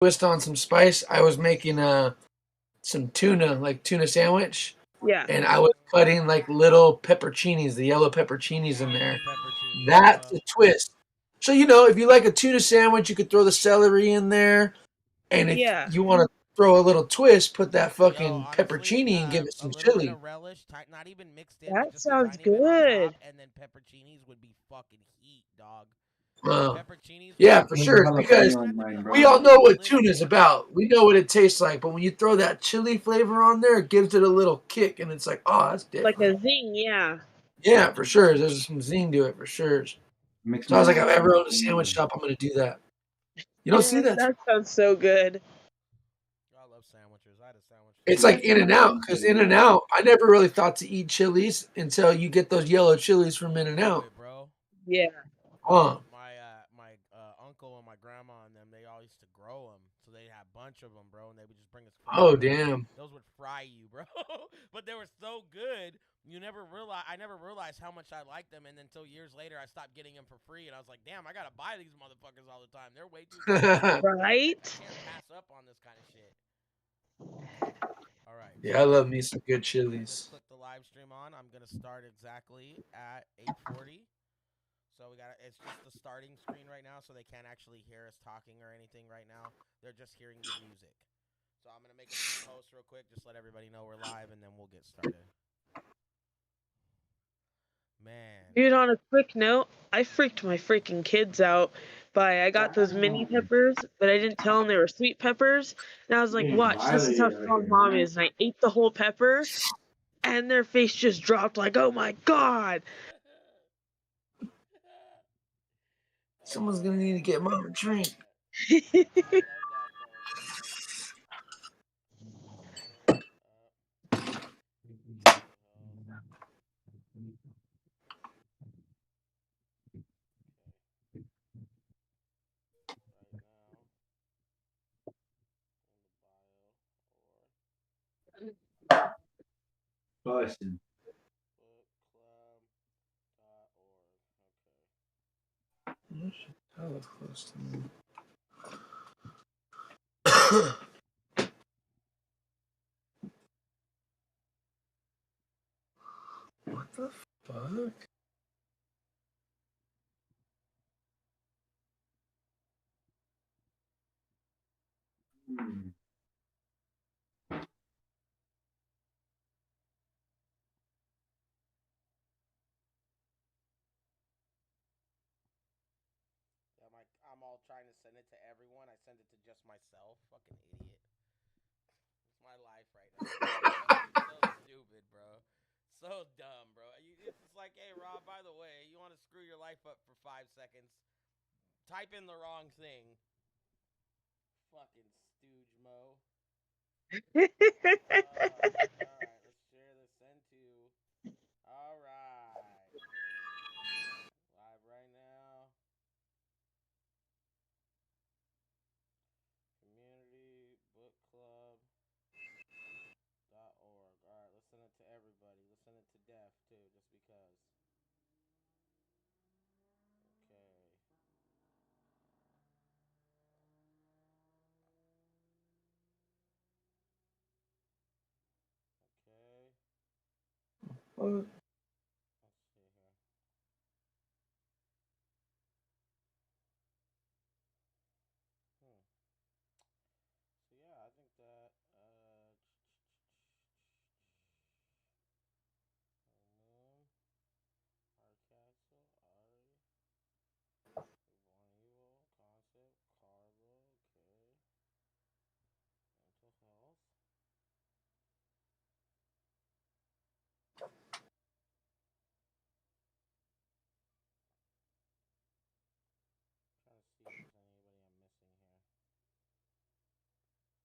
twist on some spice. I was making some tuna sandwich, Yeah. and I was cutting like little pepperoncinis, the yellow pepperoncinis in there. Pepperoncinis, That's a twist. So if you like a tuna sandwich, you could throw the celery in there, and if Yeah. you want to throw a little twist, put that fucking honestly, peppercini and give it a some little bit chili. of relish, not even mixed in, but That just a sounds tiny bit on good. top, and then pepperoncinis would be fucking heat, dog. Uh, Pepperoncinis. yeah, for There's a sure. Because jalapeno in mine, we bro. all know what tuna's about. We know what it tastes like. But when you throw that chili flavor on there, it gives it a little kick, and it's like, oh, that's Like different. a zing, yeah. Yeah, for sure. There's some zing to it, for sure. Mix So I was like, if I my ever own a sandwich shop, I'm going to do that. You don't see Yeah, that. that sounds so good. I love sandwiches. I had a sandwich. It's like In-N-Out, because In-N-Out, I never really thought to eat chilies until you get those yellow chilies from In-N-Out. Bro. Yeah. My uncle and my grandma and them, they all used to grow them, so they had a bunch of them, bro, and they would just bring us. Oh, damn. Those would fry you, bro, but they were so good. I never realized how much I liked them, and until years later, I stopped getting them for free, and I was like, damn, I gotta buy these motherfuckers all the time. They're way too good. Right? I can't pass up on this kind of shit. All right. Yeah, I love me some good Just chilies. click the live stream on. I'm gonna start exactly at 8:40. So it's just the starting screen right now, so they can't actually hear us talking or anything right now. They're just hearing the music. So I'm going to make a few posts real quick, just let everybody know we're live, and then we'll get started. Man. Dude, on a quick note, I freaked my freaking kids out I got those mini peppers, but I didn't tell them they were sweet peppers. And I was like, watch, this is how strong mom is. And I ate the whole pepper, and their face just dropped like, oh my God. Someone's going to need to get mom a drink. Bussin'. Hella close to me. What the fuck? I'm all trying to send it to everyone. I send it to just myself. Fucking idiot. It's my life right now. So stupid, bro. So dumb, bro. It's just like, hey, Rob, by the way, you want to screw your life up for 5 seconds? Type in the wrong thing. Fucking stooge mo. Alright, let's share this. Send to. Alright. Live right now. Community Book Club. .org. Alright, let's send it to everybody. Let's send it to Def too, just because. Okay. Okay. What? Let's see here. So yeah, I think that Hardcastle, Ari, Evil, Concept, Carbo, okay. Mental health. Trying to see if there's anybody I'm missing here. I hate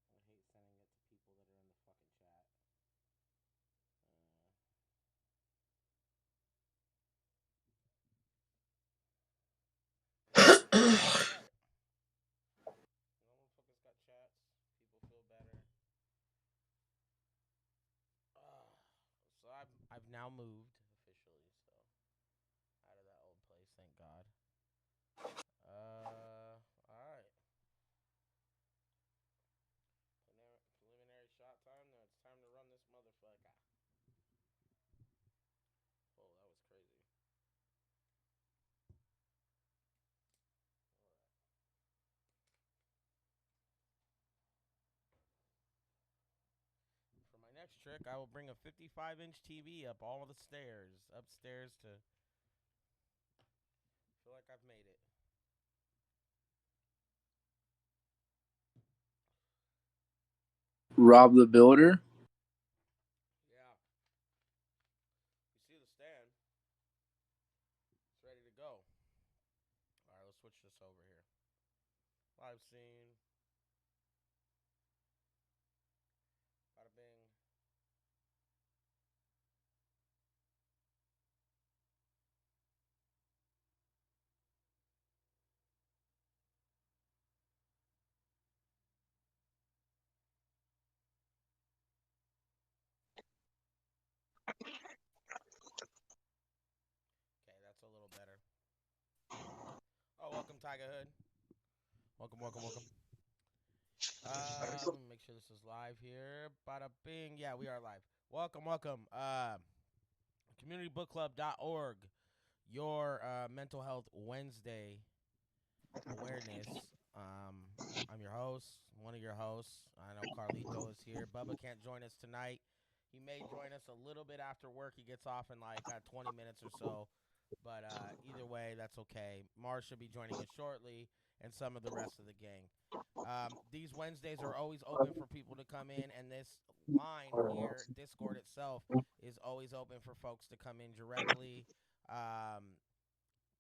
sending it to people that are in the fucking chat. No motherfuckers got chats. People feel better. So I've now moved officially. So out of that old place, thank God. All right. motherfucker. Oh, that was crazy. For my next trick, I will bring a 55-inch TV up all the stairs, upstairs to feel like I've made it. Rob the Builder. Yeah. You see the stand? It's ready to go. All right, let's switch this over here. Live scene. Bada bing. Okay, that's a little better. Oh, welcome, Tiger Hood. Welcome, welcome, welcome. Let me make sure this is live here. Bada bing. Yeah, we are live. Welcome, welcome. Communitybookclub.org. Your mental health Wednesday awareness. I'm your host, one of your hosts. I know Carlito is here. Bubba can't join us tonight. He may join us a little bit after work. He gets off in like 20 minutes or so. But either way, that's okay. Mars should be joining us shortly, and some of the rest of the gang. These Wednesdays are always open for people to come in, and this line here, Discord itself, is always open for folks to come in directly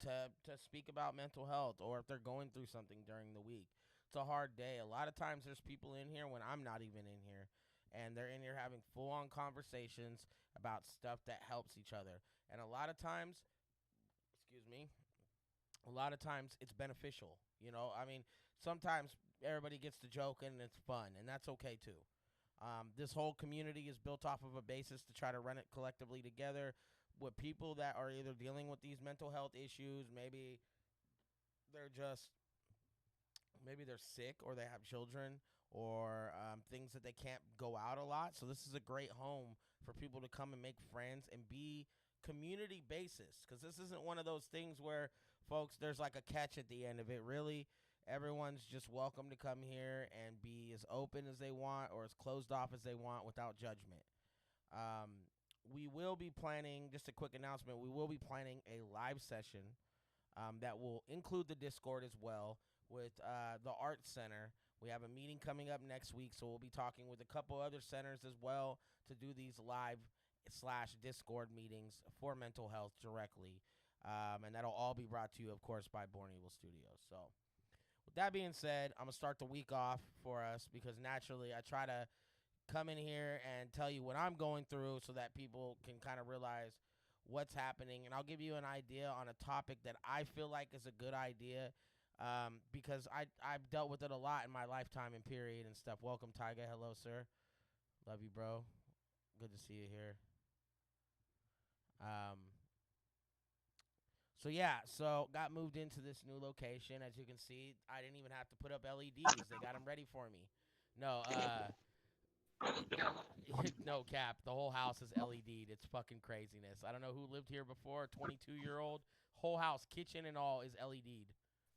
to speak about mental health or if they're going through something during the week. It's a hard day. A lot of times there's people in here when I'm not even in here, and they're in here having full-on conversations about stuff that helps each other. And a lot of times, excuse me, a lot of times it's beneficial. You know, I mean, sometimes everybody gets to joke and it's fun, and that's okay too. This whole community is built off of a basis to try to run it collectively together with people that are either dealing with these mental health issues, they're just maybe they're sick or they have children or things that they can't go out a lot. So this is a great home for people to come and make friends and be community basis, because this isn't one of those things where folks there's like a catch at the end of it. Really, everyone's just welcome to come here and be as open as they want or as closed off as they want without judgment. um, we will be planning, just a quick announcement, we will be planning a live session that will include the Discord as well with the Art Center. We have a meeting coming up next week, so we'll be talking with a couple other centers as well to do these live slash Discord meetings for mental health directly. And that'll all be brought to you, of course, by Born Evil Studios. So with that being said, I'm going to start the week off for us because naturally I try to come in here and tell you what I'm going through so that people can kind of realize what's happening. And I'll give you an idea on a topic that I feel like is a good idea because I've dealt with it a lot in my lifetime and period and stuff. Welcome, Tyga. Hello, sir. Love you, bro. Good to see you here. So yeah, so got moved into this new location. As you can see, I didn't even have to put up LEDs. They got them ready for me. No, no cap. The whole house is LED'd. It's fucking craziness. I don't know who lived here before. 22-year-old. Whole house, kitchen and all, is LED'd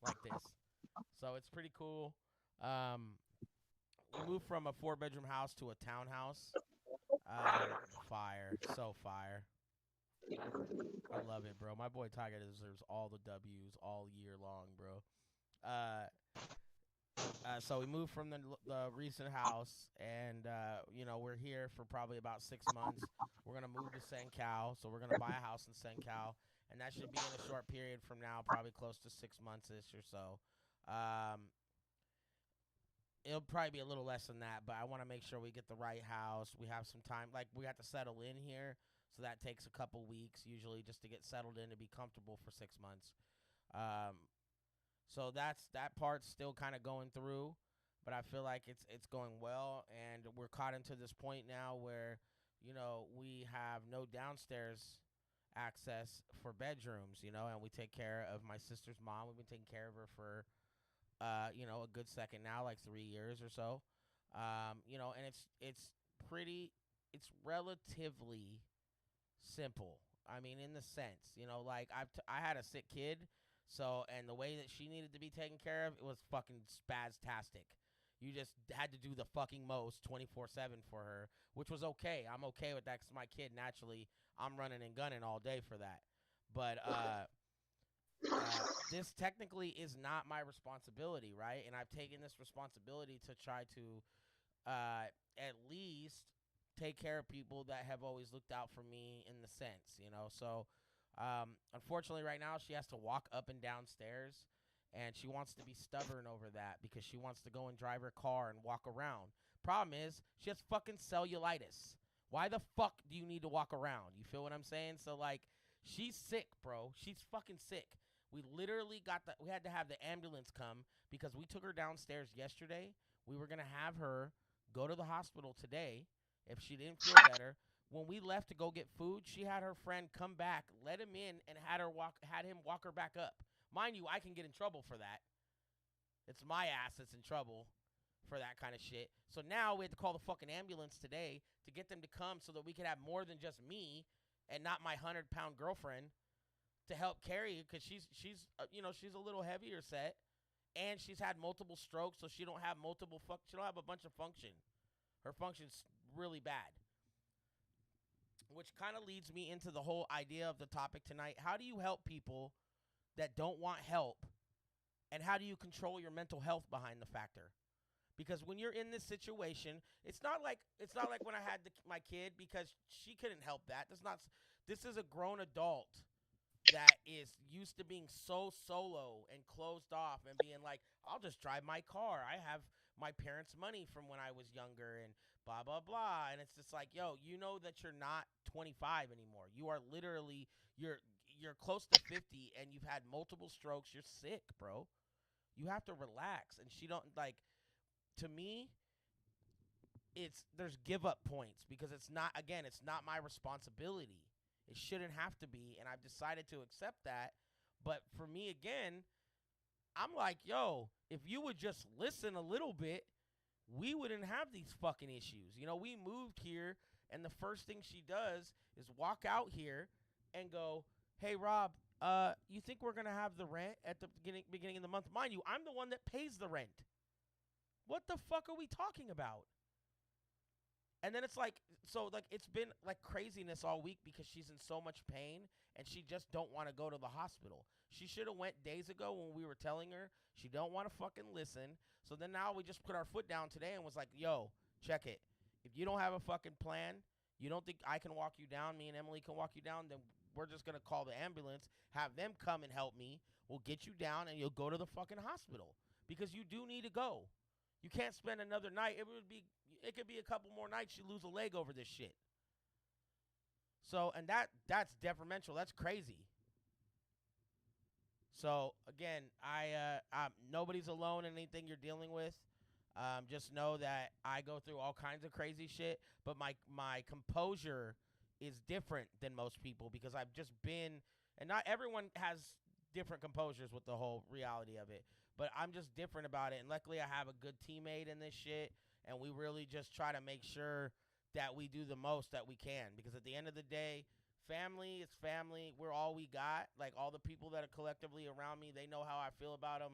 like this. So it's pretty cool. We moved from a 4-bedroom house to a townhouse. Fire. So fire. I love it, bro. My boy Tiger deserves all the W's all year long, bro. So we moved from the recent house, and we're here for probably about 6 months. We're gonna move to St. Cal, so we're gonna buy a house in St. Cal, and that should be in a short period from now, probably close to 6 months ish or so. It'll probably be a little less than that, but I want to make sure we get the right house. We have some time, like we have to settle in here, so that takes a couple weeks usually just to get settled in to be comfortable for 6 months. So that part's still kind of going through, but I feel like it's going well, and we're caught into this point now where, we have no downstairs access for bedrooms, and we take care of my sister's mom. We've been taking care of her for, a good second now, like 3 years or so. And it's it's relatively simple. I mean, in the sense, like I had a sick kid, so and the way that she needed to be taken care of, it was fucking spastastic. You just had to do the fucking most 24/7 for her, which was okay. I'm okay with that because my kid naturally, I'm running and gunning all day for that. But this technically is not my responsibility, right? And I've taken this responsibility to try to at least take care of people that have always looked out for me in the sense. So, unfortunately, right now she has to walk up and down stairs, and she wants to be stubborn over that because she wants to go and drive her car and walk around. Problem is, she has fucking cellulitis. Why the fuck do you need to walk around? You feel what I'm saying? So, like, she's sick, bro. She's fucking sick. We literally we had to have the ambulance come because we took her downstairs yesterday. We were going to have her go to the hospital today if she didn't feel better. When we left to go get food, she had her friend come back, let him in, and had him walk her back up. Mind you, I can get in trouble for that. It's my ass that's in trouble for that kind of shit. So now we had to call the fucking ambulance today to get them to come so that we could have more than just me and not my 100-pound girlfriend to help carry because she's a little heavier set, and she's had multiple strokes, so she don't have a bunch of function. Her function's really bad. Which kind of leads me into the whole idea of the topic tonight. How do you help people that don't want help, and how do you control your mental health behind the factor? Because when you're in this situation, it's not like when I had my kid, because she couldn't help that. This is a grown adult that is used to being so solo and closed off and being like, I'll just drive my car. I have my parents' money from when I was younger and blah, blah, blah. And it's just like, yo, you know that you're not 25 anymore. You are literally, you're close to 50 and you've had multiple strokes. You're sick, bro. You have to relax. And she don't, like, to me, there's give up points because it's not my responsibility. It shouldn't have to be, and I've decided to accept that. But for me, again, I'm like, yo, if you would just listen a little bit, we wouldn't have these fucking issues. We moved here, and the first thing she does is walk out here and go, hey, Rob, you think we're going to have the rent at the beginning of the month? Mind you, I'm the one that pays the rent. What the fuck are we talking about? And then it's like, it's been like craziness all week because she's in so much pain and she just don't want to go to the hospital. She should have went days ago when we were telling her. She don't want to fucking listen. So then now we just put our foot down today and was like, yo, check it. If you don't have a fucking plan, you don't think I can walk you down, me and Emily can walk you down, then we're just going to call the ambulance, have them come and help me. We'll get you down and you'll go to the fucking hospital because you do need to go. You can't spend another night. It could be a couple more nights you lose a leg over this shit. So, and that's detrimental. That's crazy. So, again, nobody's alone in anything you're dealing with. Just know that I go through all kinds of crazy shit, but my composure is different than most people because I've just been, and not everyone has different composures with the whole reality of it. But I'm just different about it. And luckily, I have a good teammate in this shit. And we really just try to make sure that we do the most that we can. Because at the end of the day, family is family. We're all we got. Like, all the people that are collectively around me, they know how I feel about them.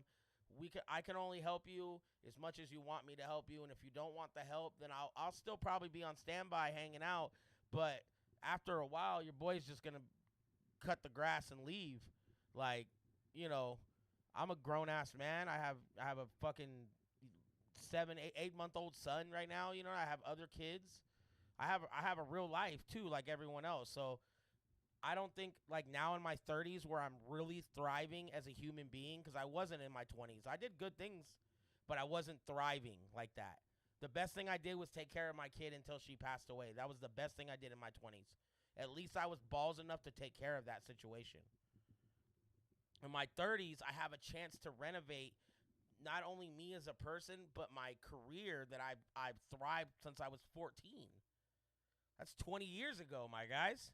I can only help you as much as you want me to help you. And if you don't want the help, then I'll still probably be on standby hanging out. But after a while, your boy's just going to cut the grass and leave. Like, I'm a grown-ass man. I have a fucking 8-month-old son right now. I have other kids. I have a real life, too, like everyone else. So I don't think, like, now in my 30s where I'm really thriving as a human being, because I wasn't in my 20s. I did good things, but I wasn't thriving like that. The best thing I did was take care of my kid until she passed away. That was the best thing I did in my 20s. At least I was balls enough to take care of that situation. In my 30s, I have a chance to renovate not only me as a person, but my career that I've thrived since I was 14. That's 20 years ago, my guys.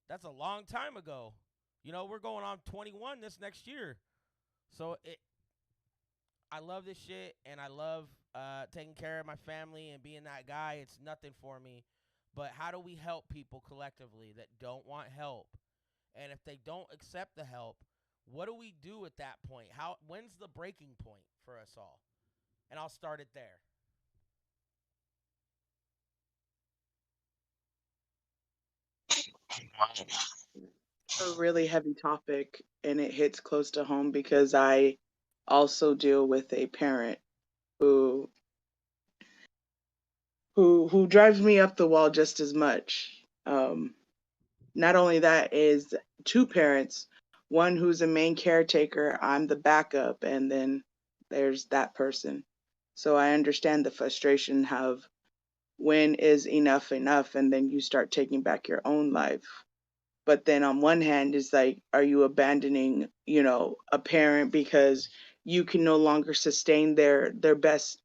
That's a long time ago. We're going on 21 this next year. So I love this shit, and I love taking care of my family and being that guy. It's nothing for me. But how do we help people collectively that don't want help? And if they don't accept the help, what do we do at that point? When's the breaking point for us all? And I'll start it there. A really heavy topic, and it hits close to home because I also deal with a parent who who drives me up the wall just as much. Not only that is two parents, one who's a main caretaker, I'm the backup, and then there's that person. So I understand the frustration of when is enough enough, and then you start taking back your own life. But then on one hand, it's like, are you abandoning, a parent because you can no longer sustain their best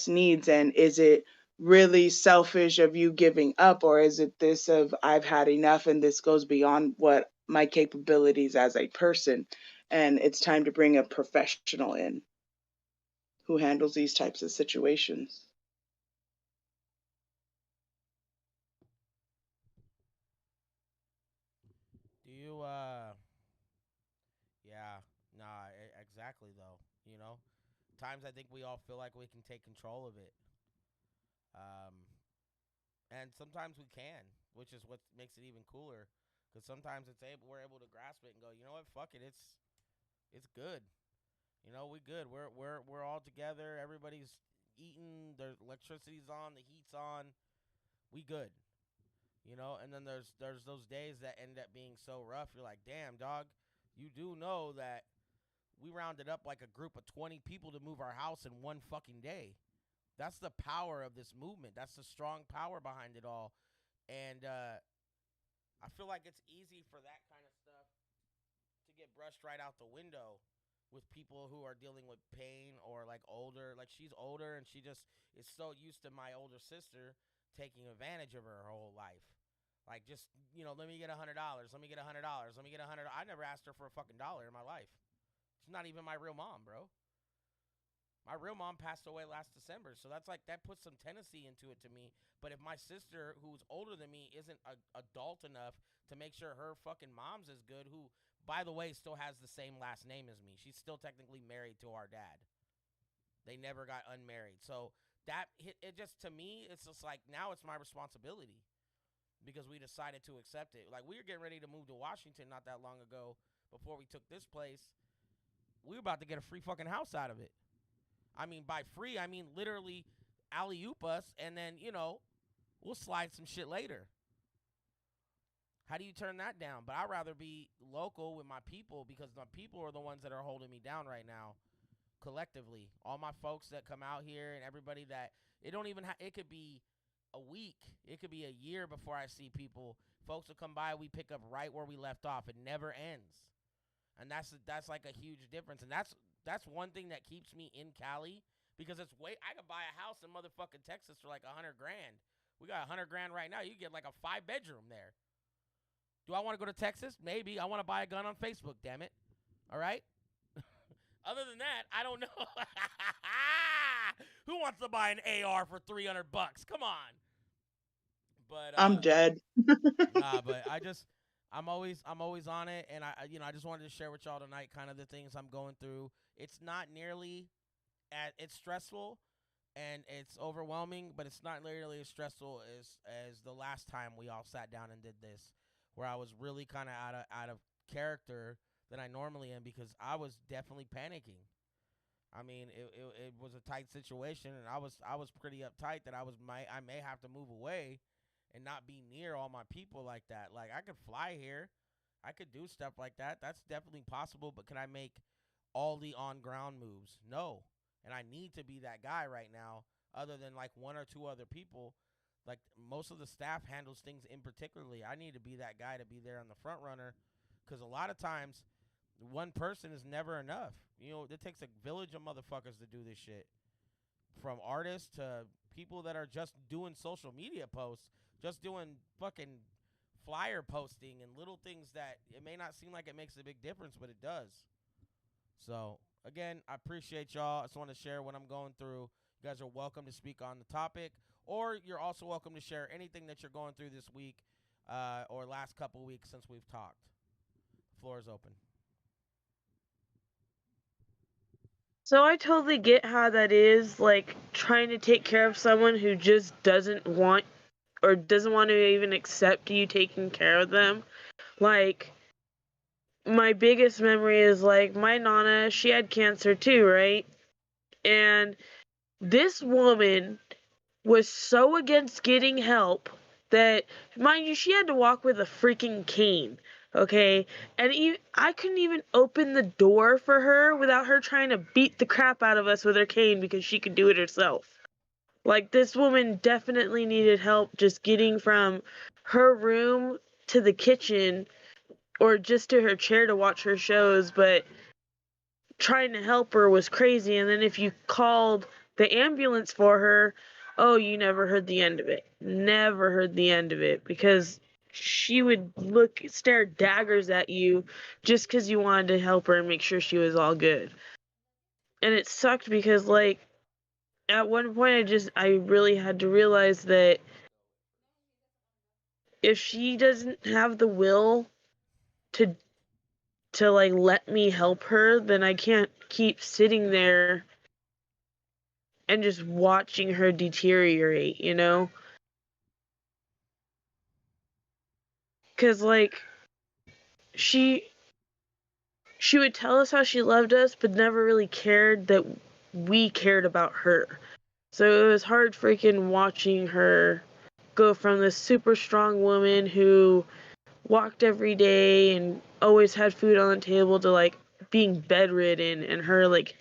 needs, and is it really selfish of you giving up, or is it this of I've had enough and this goes beyond what my capabilities as a person, and it's time to bring a professional in who handles these types of situations. Do you yeah, nah, exactly though, you know? Times I think we all feel like we can take control of it. Um and sometimes we can, which is what makes it even cooler cuz sometimes we're able to grasp it and go, "You know what? Fuck it. It's good. You know, we good. We're all together. Everybody's eating, the electricity's on, the heat's on. We good." You know, and then there's those days that end up being so rough. You're like, "Damn, dog, you do know that we rounded up like a group of 20 people to move our house in one fucking day." That's the power of this movement. That's the strong power behind it all. And I feel like it's easy for that kind of stuff to get brushed right out the window with people who are dealing with pain or like older. Like she's older and she just is so used to my older sister taking advantage of her whole life. Like just let me get $100. Let me get $100. Let me get $100. I never asked her for a fucking dollar in my life. She's not even my real mom, bro. My real mom passed away last December, so that's like that puts some Tennessee into it to me. But if my sister, who's older than me, isn't adult enough to make sure her fucking mom's as good, who, by the way, still has the same last name as me, she's still technically married to our dad. They never got unmarried, so that it just to me, it's just like now it's my responsibility because we decided to accept it. Like we were getting ready to move to Washington not that long ago. Before we took this place, we were about to get a free fucking house out of it. I mean, by free, I mean literally alley oop us, and then, we'll slide some shit later. How do you turn that down? But I'd rather be local with my people because my people are the ones that are holding me down right now, collectively. All my folks that come out here and everybody that, it don't even it could be a week, it could be a year before I see people. Folks will come by, we pick up right where we left off. It never ends. And that's like a huge difference. And that's one thing that keeps me in Cali because I could buy a house in motherfucking Texas for like $100,000. We got $100,000 right now. You get like a 5-bedroom there. Do I want to go to Texas? Maybe. I want to buy a gun on Facebook, damn it. All right? Other than that, I don't know. Who wants to buy an AR for $300? Come on. But I'm dead. nah, but I'm always on it, and I just wanted to share with y'all tonight kind of the things I'm going through. It's not nearly it's stressful and it's overwhelming, but it's not nearly as stressful as the last time we all sat down and did this, where I was really kind of out of character than I normally am because I was definitely panicking. I mean, it was a tight situation, and I was pretty uptight that I may have to move away and not be near all my people like that. Like I could fly here, I could do stuff like that. That's definitely possible, but can I make all the on ground moves? No. And I need to be that guy right now, other than like one or two other people. Like most of the staff handles things in particularly. I need to be that guy to be there on the front runner because a lot of times one person is never enough. It takes a village of motherfuckers to do this shit. From artists to people that are just doing social media posts, just doing fucking flyer posting and little things that it may not seem like it makes a big difference, but it does. So, again, I appreciate y'all. I just want to share what I'm going through. You guys are welcome to speak on the topic, or you're also welcome to share anything that you're going through this week or last couple weeks since we've talked. Floor is open. So I totally get how that is, like, trying to take care of someone who just doesn't want or doesn't want to even accept you taking care of them. Like, my biggest memory is, like, my Nana, she had cancer too, right? And this woman was so against getting help that, mind you, she had to walk with a freaking cane, okay? And I couldn't even open the door for her without her trying to beat the crap out of us with her cane because she could do it herself. Like, this woman definitely needed help just getting from her room to the kitchen or just to her chair to watch her shows, but trying to help her was crazy. And then if you called the ambulance for her, oh, you never heard the end of it. Never heard the end of it because she would stare daggers at you just because you wanted to help her and make sure she was all good. And it sucked because, like, at one point I really had to realize that if she doesn't have the will to like let me help her, then I can't keep sitting there and just watching her deteriorate, you know? Cuz like she would tell us how she loved us but never really cared that we cared about her. So it was hard freaking watching her go from this super strong woman who walked every day and always had food on the table to like being bedridden and her like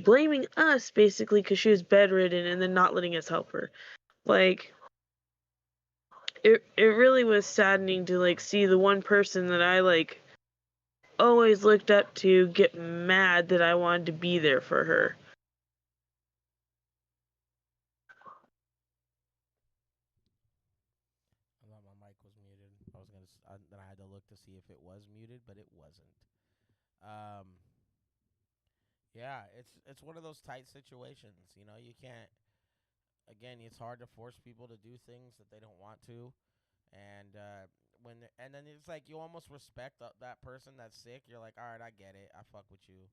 blaming us basically because she was bedridden and then not letting us help her. Like it really was saddening to like see the one person that I like always looked up to get mad that I wanted to be there for her. I thought my mic was muted. Then I had to look to see if it was muted, but it wasn't. Yeah, it's one of those tight situations. You know, you can't. Again, it's hard to force people to do things that they don't want to, and and then it's like you almost respect that person that's sick. You're like, all right, I get it. I fuck with you.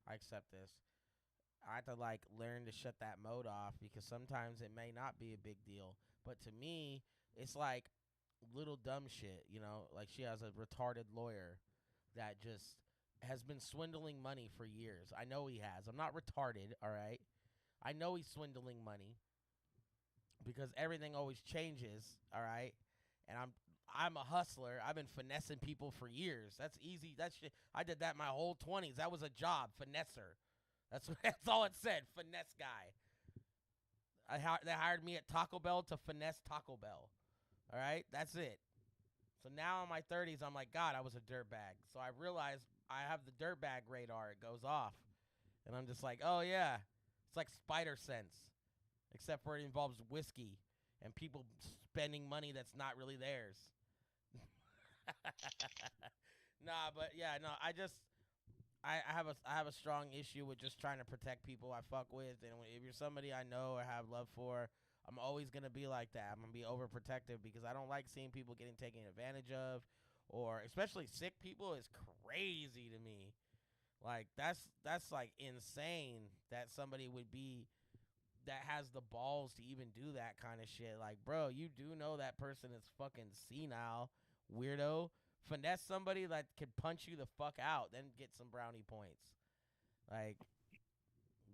I accept this. I have to like learn to shut that mode off because sometimes it may not be a big deal, but to me, it's like little dumb shit. You know, like she has a retarded lawyer that just has been swindling money for years. I know he has. I'm not retarded, all right? I know he's swindling money because everything always changes, all right? And I'm a hustler. I've been finessing people for years. That's easy. That's shit. I did that my whole 20s. That was a job, finesser. That's all it said, finesse guy. They hired me at Taco Bell to finesse Taco Bell. All right? That's it. So now in my 30s, I'm like, God, I was a dirtbag. So I realized I have the dirtbag radar. It goes off. And I'm just like, oh, yeah. It's like spider sense. Except for it involves whiskey and people spending money that's not really theirs. Nah, but yeah, no, I have a strong issue with just trying to protect people I fuck with, and if you're somebody I know or have love for, I'm always gonna be like that. I'm gonna be overprotective because I don't like seeing people getting taken advantage of, or especially sick people is crazy to me. Like that's like insane that somebody would be that has the balls to even do that kind of shit. Like, bro, you do know that person is fucking senile, weirdo. Finesse somebody that could punch you the fuck out, then get some brownie points. Like,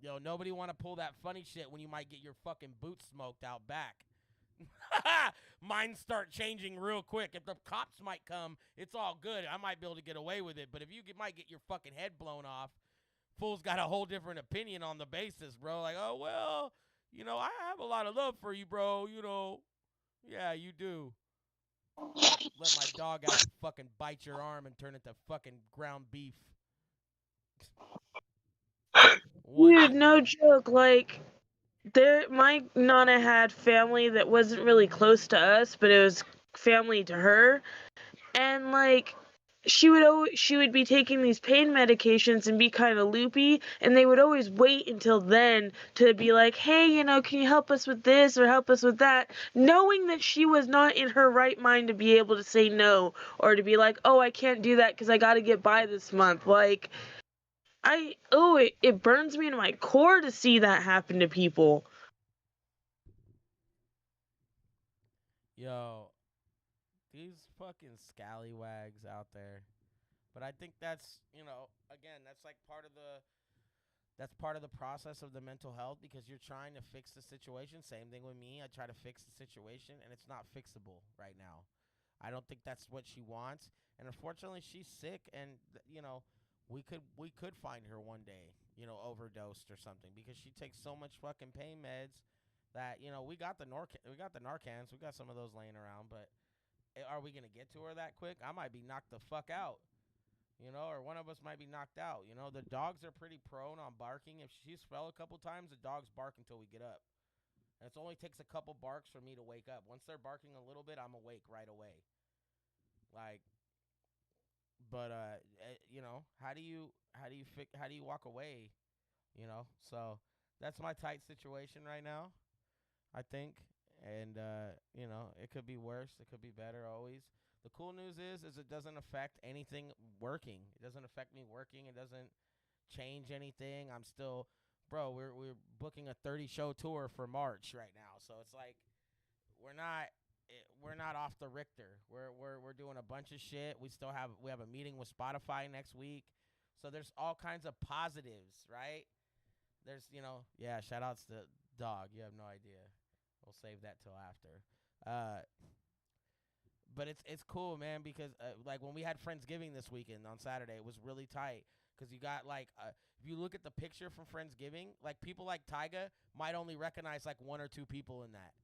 yo, nobody want to pull that funny shit when you might get your fucking boots smoked out back. Mine start changing real quick. If the cops might come, it's all good. I might be able to get away with it. But if you might get your fucking head blown off, fool's got a whole different opinion on the basis, bro. Like, oh, well, you know, I have a lot of love for you, bro. You know, yeah, you do. Let my dog out fucking bite your arm and turn it to fucking ground beef. Dude, no joke. Like, my Nana had family that wasn't really close to us, but it was family to her. And, like, she would be taking these pain medications and be kind of loopy, and they would always wait until then to be like, hey, can you help us with this or help us with that, knowing that she was not in her right mind to be able to say no, or to be like, oh, I can't do that because I got to get by this month. Like, it burns me to my core to see that happen to people. Yo, these fucking scallywags out there. But I think that's, again, that's like part of the process of the mental health, because you're trying to fix the situation. Same thing with me. I try to fix the situation, and it's not fixable right now. I don't think that's what she wants, and unfortunately, she's sick, and we could find her one day, overdosed or something, because she takes so much fucking pain meds that we got the Narcans, we got some of those laying around, but are we gonna get to her that quick? I might be knocked the fuck out. Or one of us might be knocked out. The dogs are pretty prone on barking. If she's fell a couple times, the dogs bark until we get up. And it only takes a couple barks for me to wake up. Once they're barking a little bit, I'm awake right away. But how do you walk away? So that's my tight situation right now, I think. And it could be worse. It could be better always. The cool news is it doesn't affect anything working. It doesn't affect me working. It doesn't change anything. I'm still, bro. We're booking a 30-show tour for March right now, so it's like we're not off the Richter. We're doing a bunch of shit. We have a meeting with Spotify next week, so there's all kinds of positives, right? There's shout outs to Dog. You have no idea. We'll save that till after. But it's cool, man, because like when we had Friendsgiving this weekend on Saturday, it was really tight because you got like if you look at the picture from Friendsgiving, like people like Tyga might only recognize like one or two people in that.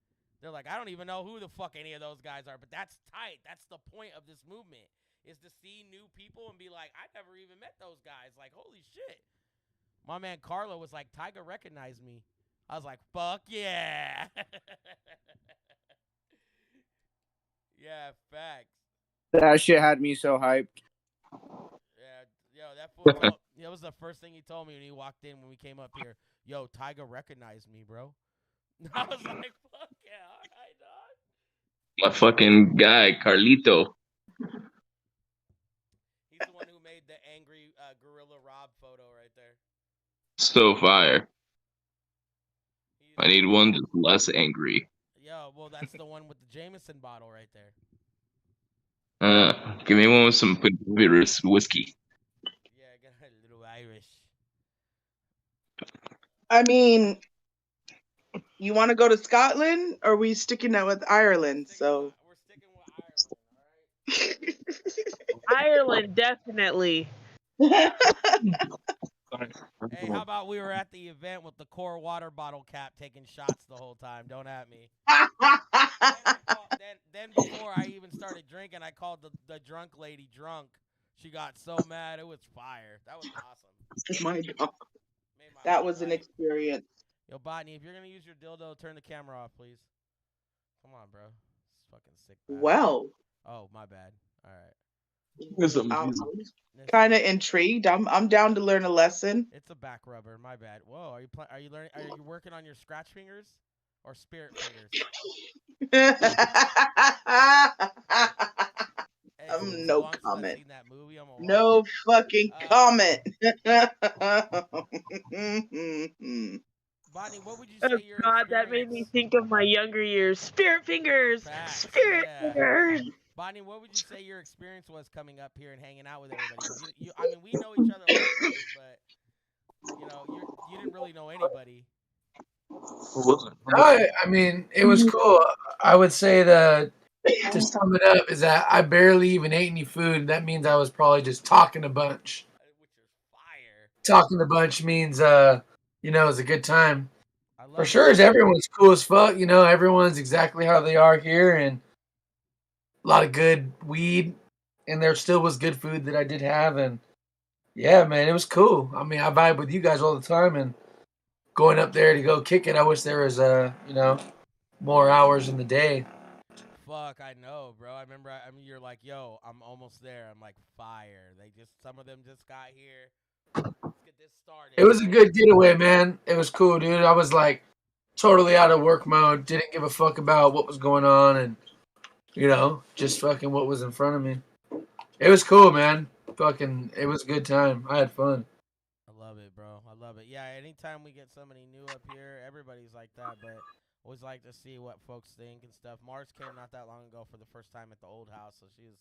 They're like, I don't even know who the fuck any of those guys are, but that's tight. That's the point of this movement, is to see new people and be like, I never even met those guys. Like, holy shit. My man Carlo was like, Tyga recognized me. I was like, fuck yeah. Yeah, facts. That shit had me so hyped. Yeah, yo, that fool that was the first thing he told me when he walked in when we came up here. Yo, Tyga recognized me, bro. I was like, fuck yeah, all right, dog. My fucking guy, Carlito. He's the one who made the angry Gorilla Rob photo right there. So fire. I need one just less angry. Yo, well, that's the one with the Jameson bottle right there. Give me one with some Virus whiskey. Yeah, I got a little Irish. I mean, you want to go to Scotland, or are we sticking out with Ireland? So We're sticking with Ireland, all right? Ireland, definitely. Hey, how about we were at the event with the core water bottle cap taking shots the whole time? Don't at me. Then before I even started drinking, I called the drunk lady drunk. She got so mad. It was fire. That was awesome. My God, that was an experience. Yo, Botany, if you're going to use your dildo, turn the camera off, please. Come on, bro. It's fucking sick. Bastard. Well. Oh, my bad. All right. I'm kind of intrigued. I'm down to learn a lesson. It's a back rubber. My bad. Whoa, are you learning? Are you working on your scratch fingers or spirit fingers? Hey, no comment. Seen that movie, no fucking comment. Bonnie, what would you say? Oh God, that made me think of my younger years. Spirit fingers. Facts, Spirit yeah. fingers. Bonnie, what would you say your experience was coming up here and hanging out with everybody? I mean, we know each other, but you didn't really know anybody. I mean, it was cool. I would say that to sum it up is that I barely even ate any food. That means I was probably just talking a bunch. Which is fire. Talking a bunch means, it was a good time. For sure, everyone's cool as fuck. Everyone's exactly how they are here, and a lot of good weed, and there still was good food that I did have, and yeah, man, it was cool. I mean, I vibe with you guys all the time, and going up there to go kick it, I wish there was more hours in the day. fuck, I know, bro. I remember. I mean, you're like, yo, I'm almost there. I'm like, fire. Some of them just got here. Let's get this started. It was a good getaway, man. It was cool, dude. I was like totally out of work mode. Didn't give a fuck about what was going on, and just fucking what was in front of me. It was cool, man. Fucking, it was a good time. I had fun. I love it, bro. I love it. Yeah, anytime we get somebody new up here, everybody's like that, but always like to see what folks think and stuff. Mars came not that long ago for the first time at the old house, so she was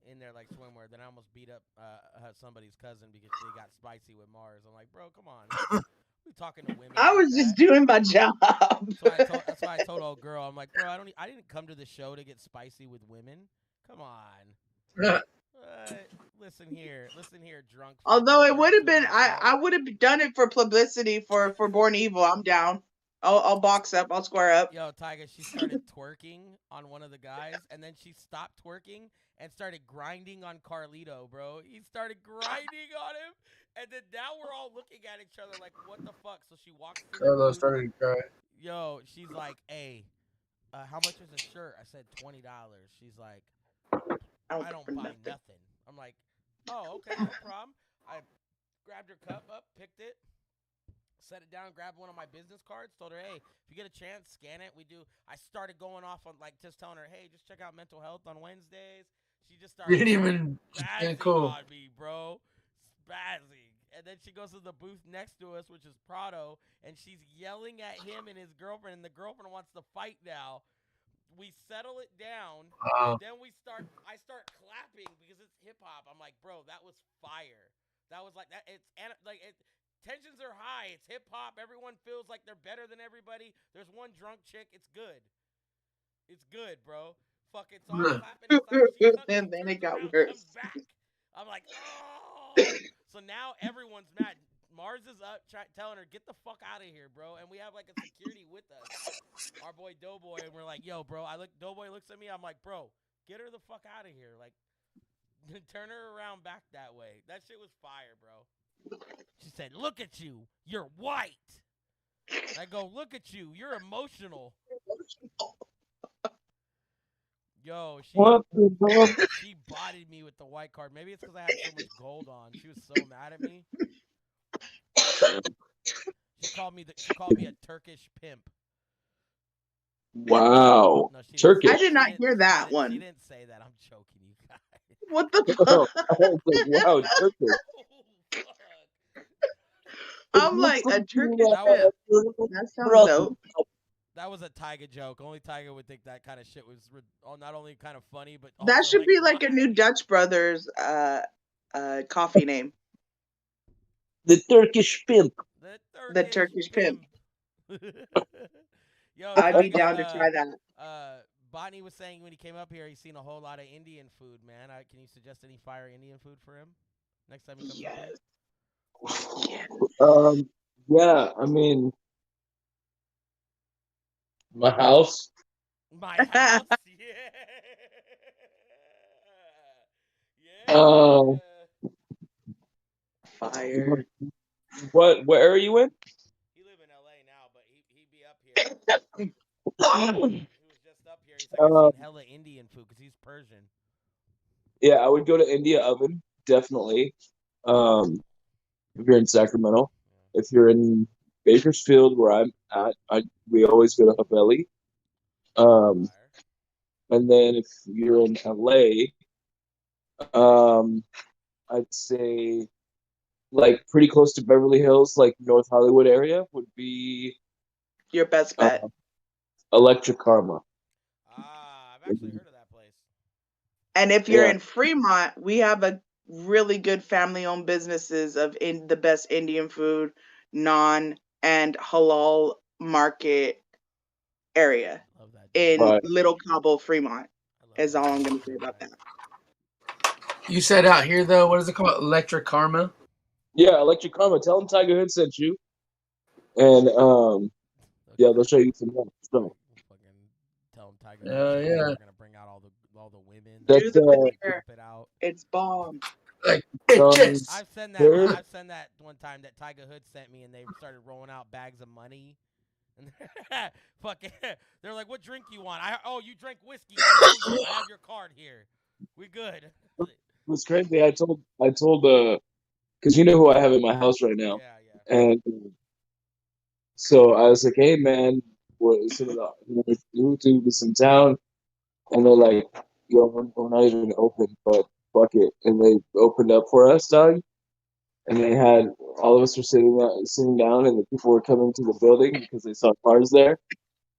in there like swimwear. Then I almost beat up somebody's cousin because she got spicy with Mars. I'm like, bro, come on. We talking to women. I like was just that? doing my job. That's why I told old girl, I'm like, bro, I didn't come to the show to get spicy with women. Come on. Listen here, drunk. Although it would have 32 been, myself. I would have done it for publicity for Born Evil. I'm down. I'll box up. I'll square up. Yo, Tyga, she started twerking on one of the guys, and then she stopped twerking and started grinding on Carlito, bro. He started grinding on him, and then now we're all looking at each other like, what the fuck? So she walks through the Carlos booth. started to cry. Yo, she's like, hey, how much is a shirt? I said $20. She's like, I don't buy nothing. I'm like, oh, okay, no problem. I grabbed her cup up, picked it, set it down, grabbed one of my business cards, told her, hey, if you get a chance, scan it. I started going off on, like, just telling her, hey, just check out Mental Health on Wednesdays. She just started Didn't even spazzing cool. on me, bro. Spazzing. And then she goes to the booth next to us, which is Prado, and she's yelling at him and his girlfriend, and the girlfriend wants to fight now. We settle it down, and then I start clapping because it's hip hop. I'm like, bro, that was fire. That was like that. Tensions are high. It's hip hop. Everyone feels like they're better than everybody. There's one drunk chick. It's good. It's good, bro. Fuck, it's all clapping. And then it got around, worse. comes back. I'm like, oh. So now everyone's mad. Mars is up telling her, get the fuck out of here, bro. And we have like a security with us, our boy Doughboy, and we're like, yo, bro. Doughboy looks at me. I'm like, bro, get her the fuck out of here. Like, turn her around back that way. That shit was fire, bro. She said, look at you. You're white. I go, look at you. You're emotional. Yo, she bodied me with the white card. Maybe it's because I had so much gold on. She was so mad at me. She called me a Turkish pimp. Wow. No, Turkish. I did not hear that one. She didn't say that. I'm joking, you guys. What the Oh, fuck? I was like, wow, Turkish. Oh, fuck. I'm like a Turkish pimp. That sounds dope. That was a Tyga joke. Only Tyga would think that kind of shit was not only kind of funny, but That also, should be like a new Dutch Brothers coffee name. The Turkish pimp. The Turkish pimp. Yo, I'd be down to try that. Bonnie was saying when he came up here, he's seen a whole lot of Indian food, man. Can you suggest any fire Indian food for him next time he comes up here? Yeah, I mean, my house. My house, yeah. Fire. Where are you in? He live in LA now, but he be up here. He was just up here. He's like, I've seen hella Indian food because he's Persian. Yeah, I would go to India Oven, definitely. If you're in Sacramento. If you're in Bakersfield, where I'm at, we always go to Haveli. And then if you're in LA, I'd say like pretty close to Beverly Hills, like North Hollywood area would be your best bet. Electric Karma. I've actually heard of that place. And if you're in Fremont, we have a really good family-owned businesses of the best Indian food, non and halal market area in Little Cabo, Fremont. Is all I'm going to say about that. You said out here though, what is it called? Electric Karma? Yeah, Electric Karma. Tell them Tiger Hood sent you, and yeah, they'll show you some more stuff. Tell them Tiger. Yeah. We're gonna bring out all the women. That's it out. It's bomb. Like bitches. I've sent that one time that Tiger Hood sent me, and they started rolling out bags of money And fucking, they're like, "What drink you want?" You drink whiskey. I know you. I have your card here. We good. It was crazy. I told, because you know who I have in my house right now, Yeah. and so I was like, "Hey, man, some of the YouTube is in town," and they're like, "Yo, we're not even open, but fuck it," and they opened up for us, dog. And they had all of us were sitting down, and the people were coming to the building because they saw cars there,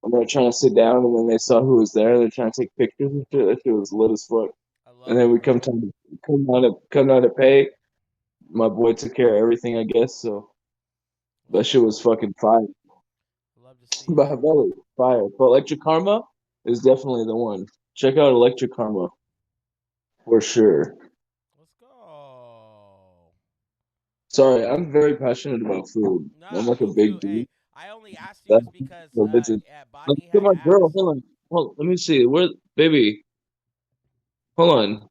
and they were trying to sit down, and then they saw who was there, and they're trying to take pictures and shit. That shit was lit as fuck. I love And then it, we bro. come down to pay. My boy took care of everything, I guess. So that shit was fucking fire. Love to see it, But man. Haveli, fire. But Electric Karma is definitely the one. Check out Electric Karma for sure. Let's go. Sorry, I'm very passionate about food. I'm Nah, like a me big too. dude. Hey, I only asked you That's is because religion. Look Botany at had my girl. asked. Hold on. Hold. Let me see. Where, baby? Hold on.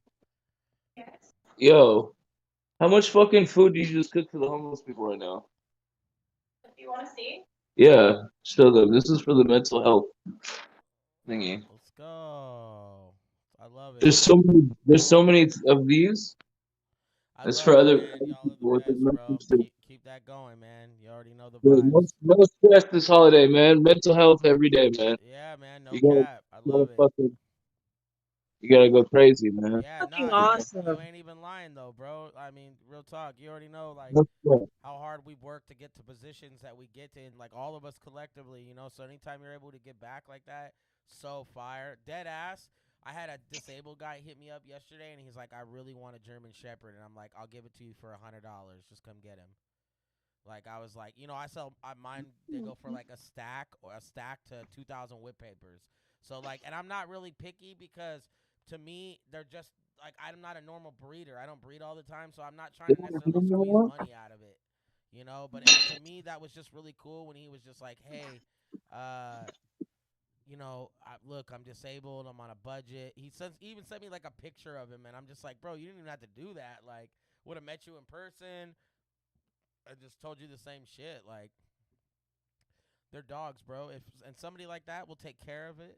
Yo, how much fucking food do you just cook for the homeless people right now? Yeah, show them. This is for the mental health thingy. Let's go. I love it. There's so many of these. I It's love for it, other man. Y'all are the people with the best, mental bro. state. Keep that going, man. You already know the No, vibes. no stress this holiday, man. Mental health every day, man. Yeah, man. No You gotta, cap. I you gotta love it. fucking, you gotta go crazy, man. Yeah, Fucking nah, you awesome. ain't even lying though, bro. I mean, real talk. You already know like No stress. how hard we've worked to get to positions that we get in, like all of us collectively, you know. So anytime you're able to get back like that, so fire. Dead ass. I had a disabled guy hit me up yesterday, and he's like, "I really want a German Shepherd," and I'm like, "I'll give it to you for $100. Just come get him." Like I was like, mine. They go for like a stack to 2,000 whip papers. So like, and I'm not really picky because to me they're just like I'm not a normal breeder. I don't breed all the time, so I'm not trying to necessarily squeeze money out of it, you know. But to me that was just really cool when he was just like, hey, uh, look, I'm disabled. I'm on a budget. He even sent me like a picture of him, and I'm just like, bro, you didn't even have to do that. Like, would have met you in person. I just told you the same shit. Like, they're dogs, bro. And somebody like that will take care of it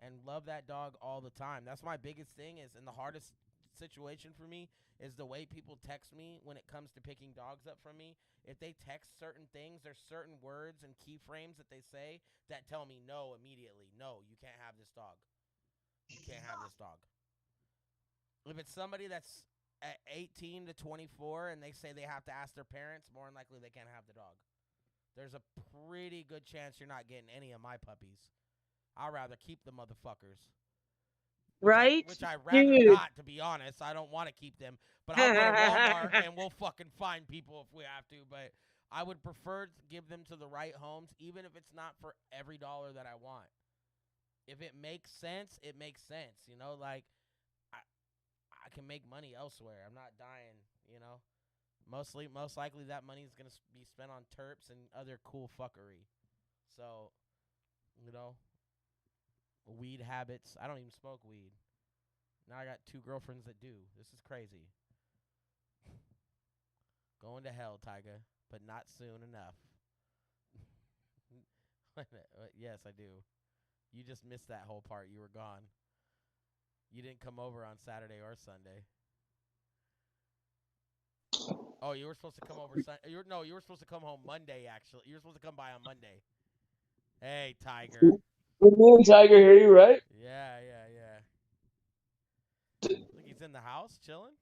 and love that dog all the time. That's my biggest thing is, and the hardest situation for me is the way people text me when it comes to picking dogs up from me. If they text certain things, there's certain words and keyframes that they say that tell me no immediately. No, you can't have this dog. You can't have this dog. If it's somebody that's at 18 to 24 and they say they have to ask their parents, more than likely they can't have the dog. There's a pretty good chance you're not getting any of my puppies. I'd rather keep the motherfuckers. Right? Which I rather Dude. not, to be honest. I don't want to keep them. But I'll go to Walmart and we'll fucking find people if we have to. But I would prefer to give them to the right homes, even if it's not for every dollar that I want. If it makes sense, it makes sense. You know, like I can make money elsewhere. I'm not dying, you know. Most likely that money is gonna be spent on terps and other cool fuckery. So, you know, weed habits. I don't even smoke weed. Now I got 2 girlfriends that do. This is crazy. Going to hell, Tyga, but not soon enough. Yes, I do. You just missed that whole part. You were gone. You didn't come over on Saturday or Sunday. Oh, you were supposed to come over you were supposed to come home Monday, actually. You were supposed to come by on Monday. Hey, Tiger. Me and Tiger hear you, right? Yeah. Look, he's in the house chilling.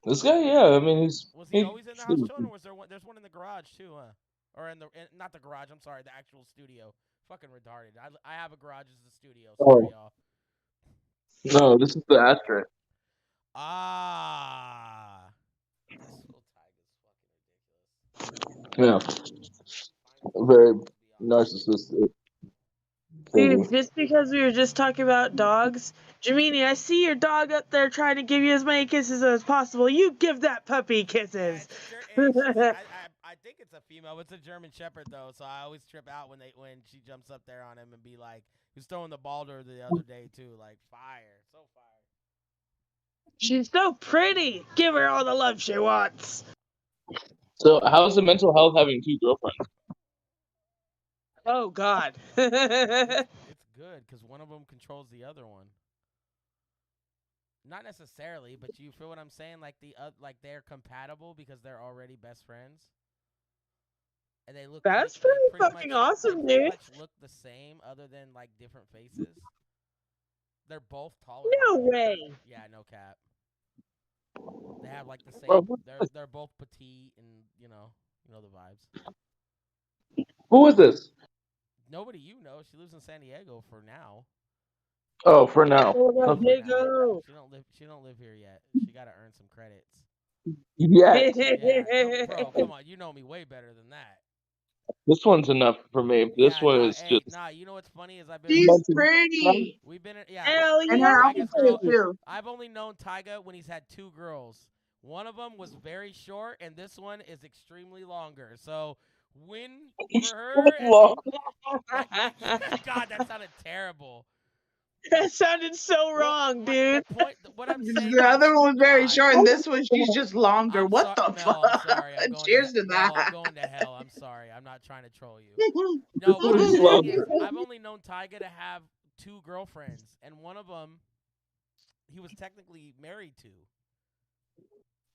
This guy, yeah. I mean, Was he always in the house chilling, or was there's one in the garage too, huh? Or not the garage. I'm sorry, the actual studio. Fucking retarded. I have a garage as a studio. Sorry, y'all. No, this is the ashtray. Ah. This little Tiger's fucking ridiculous. Yeah, very narcissistic. Dude, just because we were just talking about dogs, Jamini, I see your dog up there trying to give you as many kisses as possible. You give that puppy kisses. I think it's a female. It's a German Shepherd though, so I always trip out when she jumps up there on him and be like, he was throwing the ball to her the other day too, like fire, so fire. She's so pretty. Give her all the love she wants. So, how's the mental health having 2 girlfriends? Oh God. It's good because one of them controls the other one. Not necessarily, but you feel what I'm saying? Like like they're compatible because they're already best friends, and they look. That's They pretty pretty fucking much. awesome, They pretty dude. much look the same, other than like different faces. They're both taller. No than me. way. Yeah, no cap. They have like the same. Bro, They're both petite, and you know the vibes. who is this? Nobody you know. She lives in San Diego for now. Oh, for now. Oh, that Okay. big For now. O. She don't live here yet. She got to earn some credits. Yeah, Yeah, bro, come on. You know me way better than that. this one's enough for me. This one is Hey, just. you know what's funny is She's pretty. we've been, Hell And yeah. her Tyga's outfit girl. too. I've only known Tyga when he's had 2 girls. One of them was very short, and this one is extremely longer. So, win for her. God, that sounded terrible. That sounded so wrong, dude. The point, what I'm saying The other is, one was very God, short, and this one she's just longer. I'm What sorry. the No, fuck? I'm sorry. I'm going Cheers to no, that. I'm going to hell. I'm sorry. I'm not trying to troll you. No, what I'm Who's saying longer? is, I've only known Tyga to have 2 girlfriends, and one of them he was technically married to. You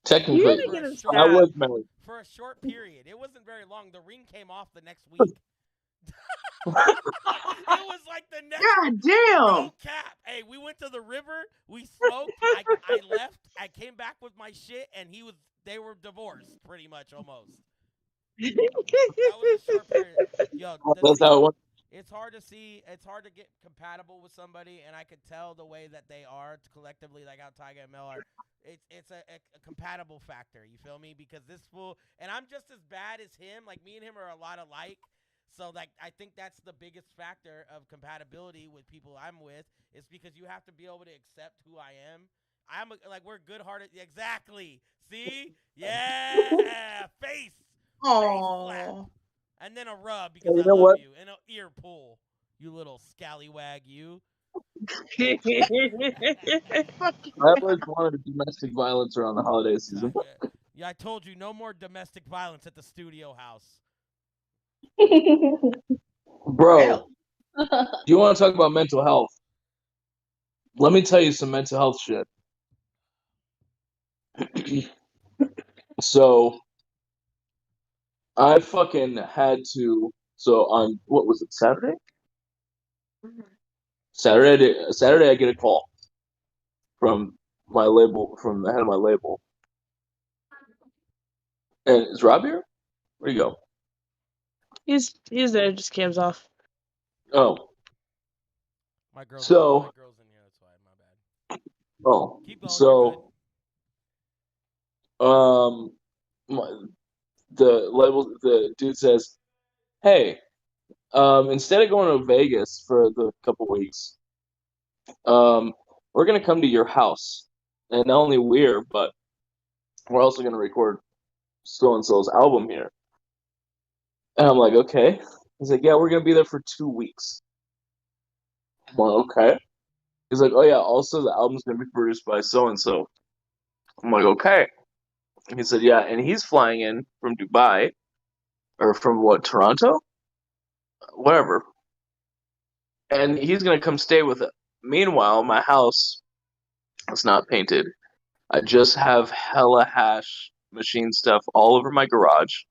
Technically, didn't For get a him short, I stabbed. was married. for a short period. It wasn't very long. The ring came off the next week. It was like the next. God damn. No cap. Hey, we went to the river. We smoked. I left. I came back with my shit, and they were divorced, pretty much almost. That was a short period. Yo, That's how it went. it's hard to see. It's hard to get compatible with somebody, and I could tell the way that they are collectively, like how Tyga and Mel are. It's a compatible factor. You feel me? Because this fool, and I'm just as bad as him. Like me and him are a lot alike. So like I think that's the biggest factor of compatibility with people I'm with is because you have to be able to accept who I am. We're good-hearted. Exactly. See? Yeah. Face slap. Oh. And then a rub because You I know love what? you. And an ear pull. You little scallywag, you. I always wanted domestic violence around the holiday season. Yeah, I told you, no more domestic violence at the studio house. Bro, do you want to talk about mental health? Let me tell you some mental health shit. So, I fucking had to. So on what was it? Saturday. Saturday, I get a call from my label, from the head of my label. And is Rob here? Where'd he go? he's there, just cams off. Oh, My girl's So- in here, that's why. My bad. oh. Keep going. You're So, the dude says, "Hey, instead of going to Vegas for the couple weeks, we're gonna come to your house, and not only but we're also gonna record so and so's album here." And I'm like, "Okay." He's like, "Yeah, we're gonna be there for 2 weeks." I'm like, "Okay." He's like, "Oh yeah, also the album's gonna be produced by so and so." I'm like, "Okay." And he said, "Yeah," and he's flying in from Dubai, or from what, Toronto, whatever, and he's gonna come stay with it. Meanwhile, my house is not painted. I just have hella hash machine stuff all over my garage.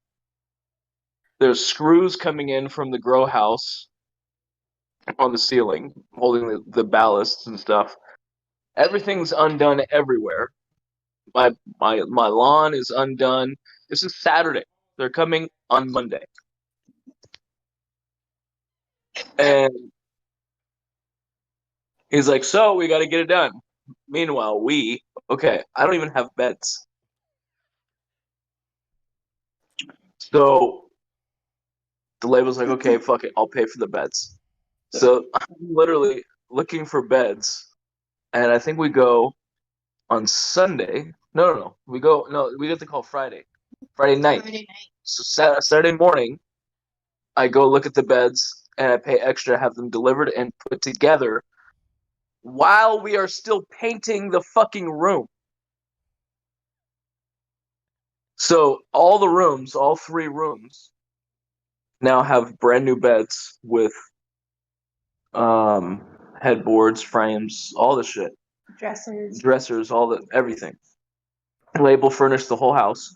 There's screws coming in from the grow house on the ceiling, holding the ballasts and stuff. Everything's undone everywhere. My lawn is undone. This is Saturday. They're coming on Monday. And he's like, "So we got to get it done." Meanwhile, I don't even have beds. So the label's like, "Okay, fuck it, I'll pay for the beds." So I'm literally looking for beds, and I think we go on Sunday. No. We get the call Friday night. So Saturday morning, I go look at the beds, and I pay extra to have them delivered and put together while we are still painting the fucking room. So all 3 rooms, now have brand new beds with headboards, frames, all the shit. Dressers, all the everything. Label furnished the whole house.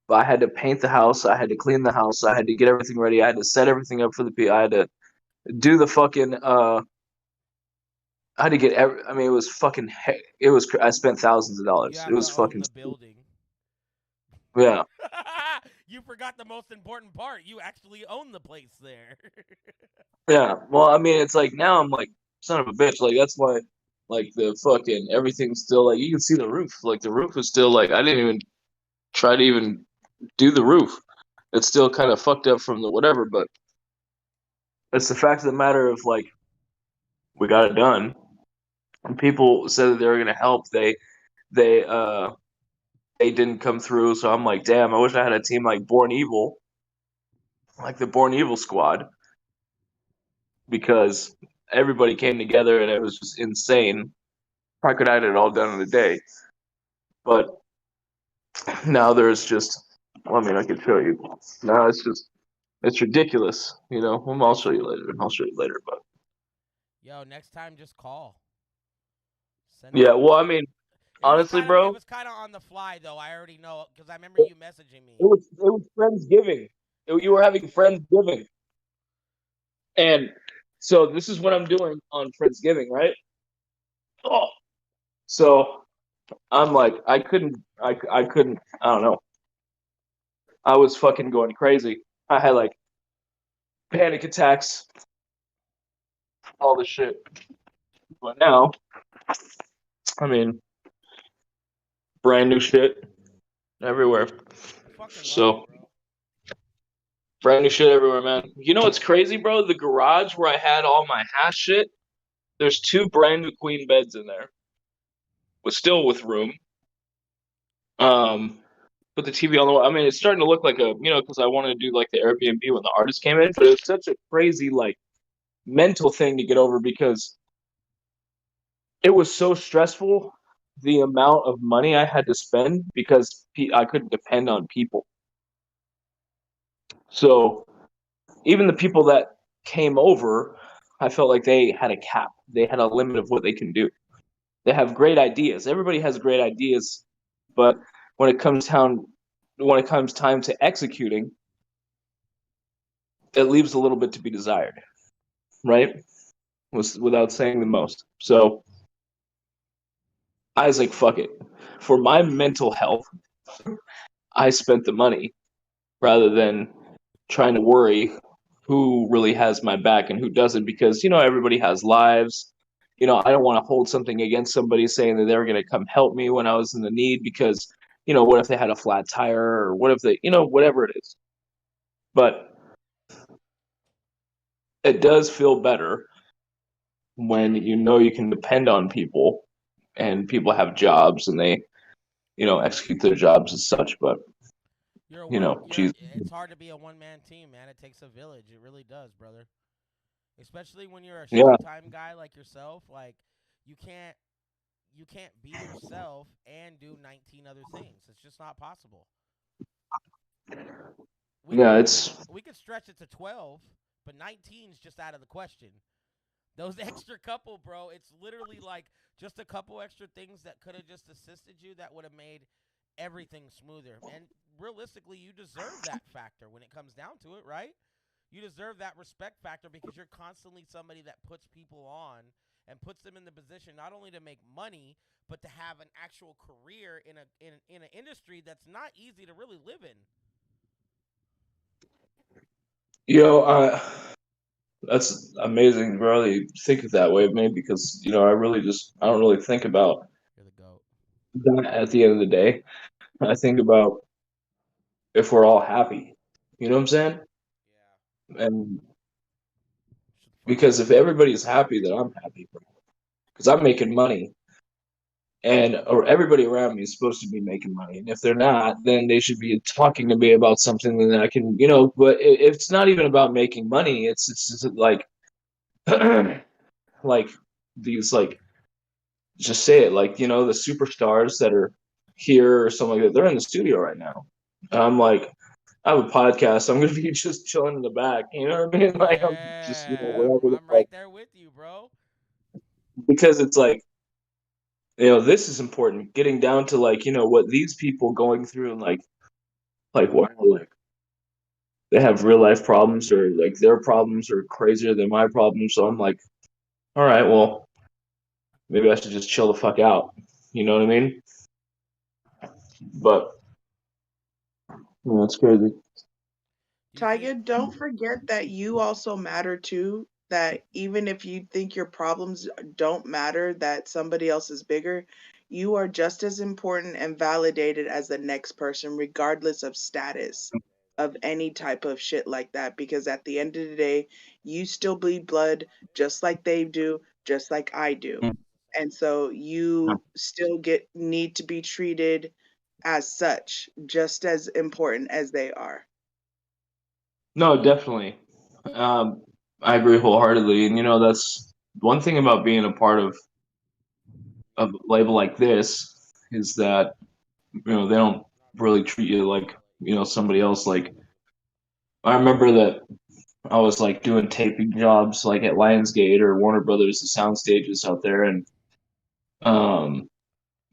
But I had to paint the house, I had to clean the house, I had to get everything ready, I had to set everything up for the people, I had to do the fucking I had to get I mean, it was fucking it was I spent thousands of dollars. You It have was to own fucking the building. yeah. You forgot the most important part. You actually own the place there. Yeah. Well, I mean, it's like now I'm like son of a bitch. Like that's why like the fucking everything's still like you can see the roof. Like the roof is still like I didn't even try to even do the roof. It's still kind of fucked up from the whatever, but it's the fact of the matter of like we got it done. And people said that they were gonna help. They didn't come through, so I'm like, damn, I wish I had a team like Born Evil, like the Born Evil squad, because everybody came together and it was just insane. I could have had it all done in a day. But now there's just I mean I could show you. Now it's ridiculous, you know. I'll show you later, but Yo, next time just call. yeah, well I mean honestly, bro. It was kind of on the fly, though. I already know because I remember you messaging me. It was Friendsgiving. You were having Friendsgiving, and so this is what I'm doing on Friendsgiving, right? Oh, so I'm like, I couldn't. I don't know. I was fucking going crazy. I had like panic attacks, all this shit. But now, I mean, brand new shit everywhere. So brand new shit everywhere, man. You know what's crazy, bro? The garage where I had all my hash shit, there's 2 brand new queen beds in there. Still with room. Put the TV on the wall. I mean, it's starting to look like a, you know, because I wanted to do like the Airbnb when the artist came in, but it was such a crazy like mental thing to get over because it was so stressful the amount of money I had to spend because I couldn't depend on people. So even the people that came over, I felt like they had a cap. They had a limit of what they can do. They have great ideas. Everybody has great ideas, but when it comes time to executing, it leaves a little bit to be desired, right? Without saying the most. So I was like, fuck it. For my mental health, I spent the money rather than trying to worry who really has my back and who doesn't, because, you know, everybody has lives. You know, I don't want to hold something against somebody saying that they were going to come help me when I was in the need because, you know, what if they had a flat tire or what if they, you know, whatever it is. But it does feel better when you know you can depend on people and people have jobs and they, you know, execute their jobs as such. But it's hard to be a one-man team, man. It takes a village. It really does, brother. Especially when you're a Showtime guy like yourself. Like you can't be yourself and do 19 other things. It's just not possible. We could stretch it to 12, but 19 is just out of the question. Those extra couple, bro, it's literally like just a couple extra things that could have just assisted you that would have made everything smoother. And realistically, you deserve that factor when it comes down to it, right? You deserve that respect factor because you're constantly somebody that puts people on and puts them in the position not only to make money, but to have an actual career in an industry that's not easy to really live in. You know, that's amazing, bro. That you think of that way of me because, you know, I don't really think about that at the end of the day. I think about if we're all happy. You know what I'm saying? Yeah. And because if everybody's happy, then I'm happy, bro. Because I'm making money. Or everybody around me is supposed to be making money. And if they're not, then they should be talking to me about something that I can, you know, but it's not even about making money. It's just like, like these, like, just say it, like, you know, the superstars that are here or something like that, they're in the studio right now. And I'm like, I have a podcast. I'm gonna be just chilling in the back. You know what I mean? Like I'm just whatever the I'm fuck. right there with you, bro. Because it's like this is important. Getting down to like what these people going through and wow, like they have real life problems or like their problems are crazier than my problems. So I'm like, all right, well, maybe I should just chill the fuck out. You know what I mean? But it's crazy. Tiger, don't forget that you also matter too. That even if you think your problems don't matter, that somebody else is bigger, you are just as important and validated as the next person, regardless of status of any type of shit like that. Because at the end of the day, you still bleed blood just like they do, just like I do. And so you still need to be treated as such, just as important as they are. No, definitely. I agree wholeheartedly, and that's one thing about being a part of a label like this is that they don't really treat you like somebody else. Like I remember that I was like doing taping jobs like at Lionsgate or Warner Brothers, the sound stages out there, and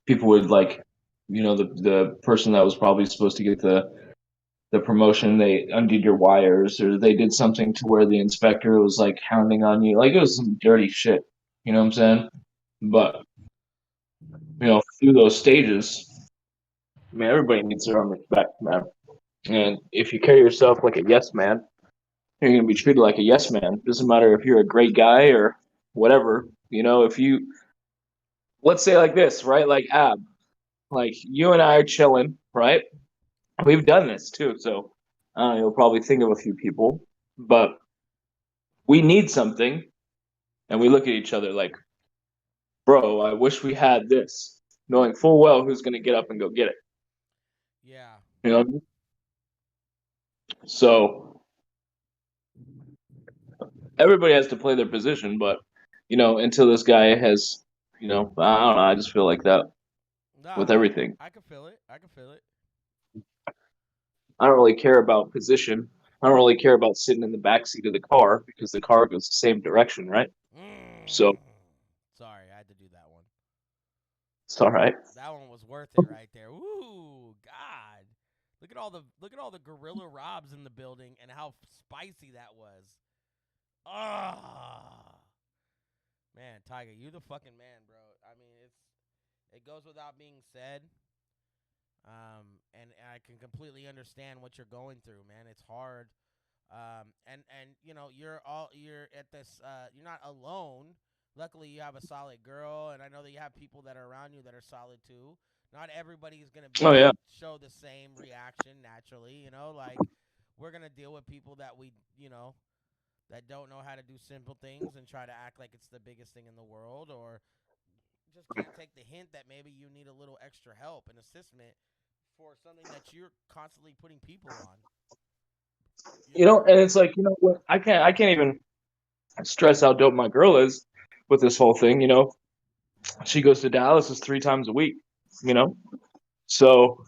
people would like the person that was probably supposed to get the promotion, they undid your wires or they did something to where the inspector was like hounding on you. Like it was some dirty shit. You know what I'm saying? But through those stages, everybody needs their own respect, man. And if you carry yourself like a yes man, you're gonna be treated like a yes man. Doesn't matter if you're a great guy or whatever. If you let's say like this, right? Like Ab, like you and I are chilling, right? We've done this too, so you'll probably think of a few people, but we need something, and we look at each other like, bro, I wish we had this, knowing full well who's going to get up and go get it. Yeah. You know what I mean? So everybody has to play their position, but until this guy has, I don't know, I just feel like that with everything. I can feel it. I don't really care about position. I don't really care about sitting in the back seat of the car because the car goes the same direction, right? So sorry, I had to do that one. It's all right. That one was worth it right there. Ooh, God. Look at all the Gorilla Robs in the building and how spicy that was. Ah. Man, Tiger, you the fucking man, bro. I mean, it goes without being said. And I can completely understand what you're going through, man. It's hard. And you're at this you're not alone. Luckily you have a solid girl, and I know that you have people that are around you that are solid too. Not everybody is going to show the same reaction naturally, like we're going to deal with people that that don't know how to do simple things and try to act like it's the biggest thing in the world, or just can't take the hint that maybe you need a little extra help and assistance for something that you're constantly putting people on. And it's like, I can't even stress how dope my girl is with this whole thing. She goes to Dallas 3 times a week, so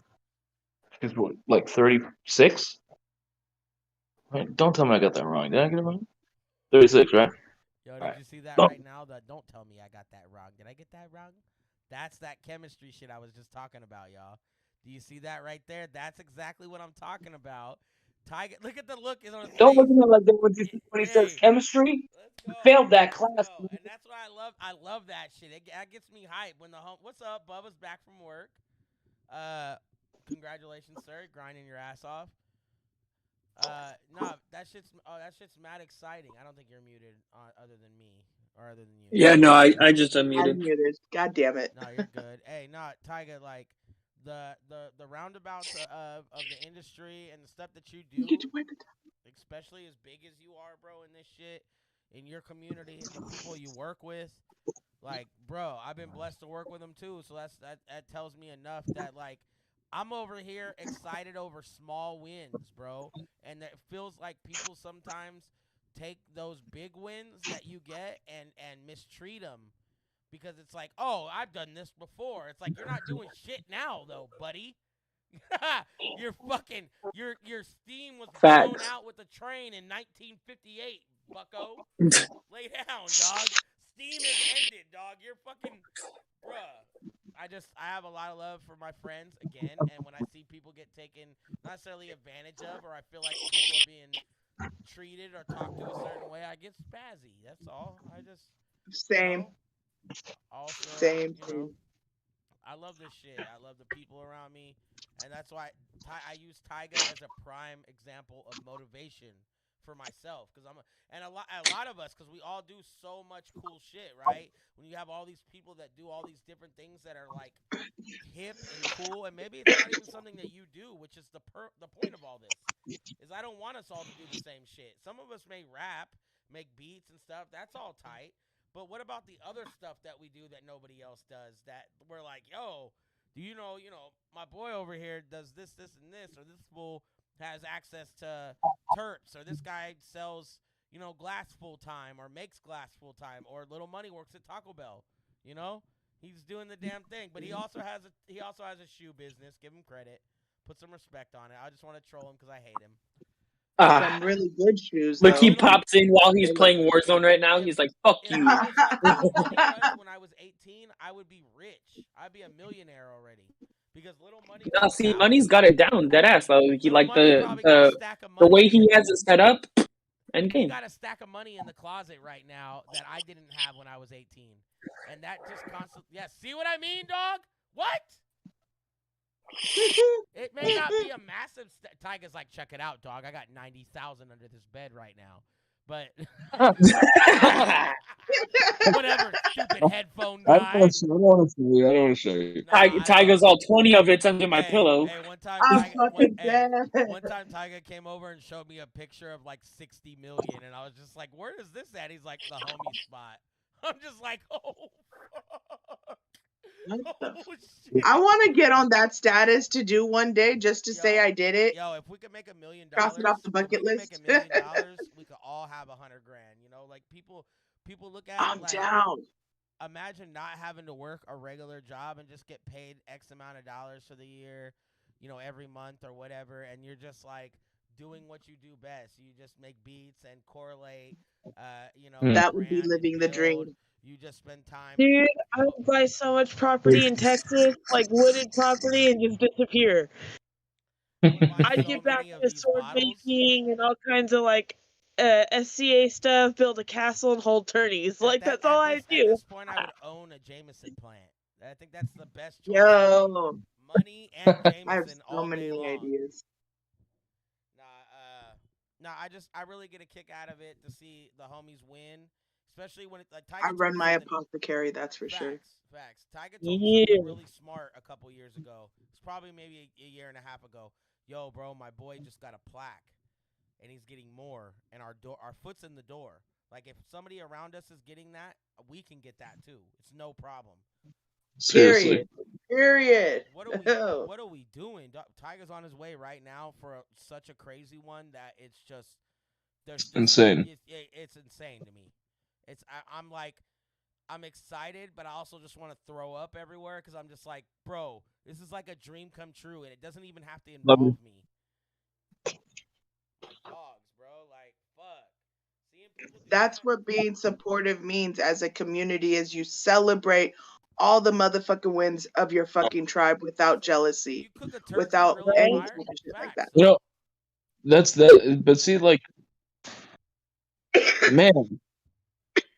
she's like 36. Wait, don't tell me I got that wrong. Did I get it wrong? 36, right? Yo, did you see that right now? Don't tell me I got that wrong. Did I get that wrong? That's that chemistry shit I was just talking about, y'all. Do you see that right there? That's exactly what I'm talking about. Tiger, look at the look on his face. Don't look at me like that when he says chemistry. Failed that class. And that's what I love. I love that shit. That gets me hyped when what's up, Bubba's back from work. Congratulations, sir. Grinding your ass off. No, that shit's mad exciting. I don't think you're muted other than me or other than you. Yeah, no, I just unmuted. I'm muted. God damn it. No, you're good. Hey, no, Tiger, like the roundabouts of the industry and the stuff that you do, especially as big as you are, bro, in this shit, in your community and the people you work with, like, bro, I've been blessed to work with them too. So that tells me enough that like I'm over here excited over small wins, bro, and it feels like people sometimes take those big wins that you get and mistreat them. Because it's like, oh, I've done this before. It's like, you're not doing shit now, though, buddy. Your fucking your steam was Facts. blown out with the train in 1958, bucko. Lay down, dog. Steam is ended, dog. You're fucking bruh. I have a lot of love for my friends again, and when I see people get taken not necessarily advantage of, or I feel like people are being treated or talked to a certain way, I get spazzy. That's all. I just Same. Also, Same. I love this shit. I love the people around me, and that's why I use Tyga as a prime example of motivation for myself. Because a lot of us, because we all do so much cool shit, right? When you have all these people that do all these different things that are like hip and cool, and maybe it's not even something that you do, which is the point of all this. Is I don't want us all to do the same shit. Some of us may rap, make beats and stuff. That's all tight. But what about the other stuff that we do that nobody else does? That we're like, yo, do you know, my boy over here does this, and this, or this fool has access to terps, or this guy sells, glass full time, or makes glass full time, or Little Money works at Taco Bell. He's doing the damn thing. But he also has a shoe business. Give him credit. Put some respect on it. I just want to troll him because I hate him. Some really good shoes. Look, he though. pops in while he's playing Warzone right now. He's like, "Fuck If you." I was like Little Money was when I was 18, I would be rich. I'd be a millionaire already. Because Little Money. Nah, see, Money's got it down, dead ass though. He like got a the stack of the money. way he has it set up. End He game. got a stack of money in the closet right now that I didn't have when I was 18, and that just constantly. Yeah, see what I mean, dog? What? It may not be a massive. Tyga's like, check it out, dog. I got 90,000 under this bed right now. But whatever, stupid headphone I guy. don't want to show you. Tyga's all 20 of it's under my pillow. Hey, one time, I'm Tyga, fucking dead. one time Tyga came over and showed me a picture of like 60 million, and I was just like, "Where is this at?" He's like, "The homie spot." I'm just like, "Oh, fuck." Shit. I want to get on that status to do one day just to say I did it. Yo, if we could make $1 million, Cross it off the bucket list. Make $1 million, we could all have $100,000. Like people look at I'm it like, down. imagine not having to work a regular job and just get paid X amount of dollars for the year, every month or whatever, and you're just like doing what you do best. You just make beats and correlate. That would be living the dream. You just spend time. Dude, I would buy so much property in Texas, like wooded property, and just disappear. I'd get back to sword making and all kinds of like SCA stuff, build a castle and hold tourneys. Like that's all I do. At this point, I would own a Jameson plant. I think that's the best choice. Yo, money and Jameson. I have so all many day long. ideas. I really get a kick out of it to see the homies win, especially when Tyga. I run my apothecary, that's for sure. Facts. Tyga told me something really smart a couple years ago. It's probably maybe a year and a half ago. Yo, bro, my boy just got a plaque, and he's getting more, and our foot's in the door. Like if somebody around us is getting that, we can get that too. It's no problem. Seriously. Period. What are we doing? Tyga's on his way right now for such a crazy one that it's just insane. It's insane to me. I'm excited, but I also just want to throw up everywhere because I'm just like, bro, this is like a dream come true, and it doesn't even have to involve me. Dogs, bro, like fuck. Seeing people That's what being supportive means as a community, is you celebrate all the motherfucking wins of your fucking tribe without jealousy, without any type of shit like that. That's that. But see, like, man,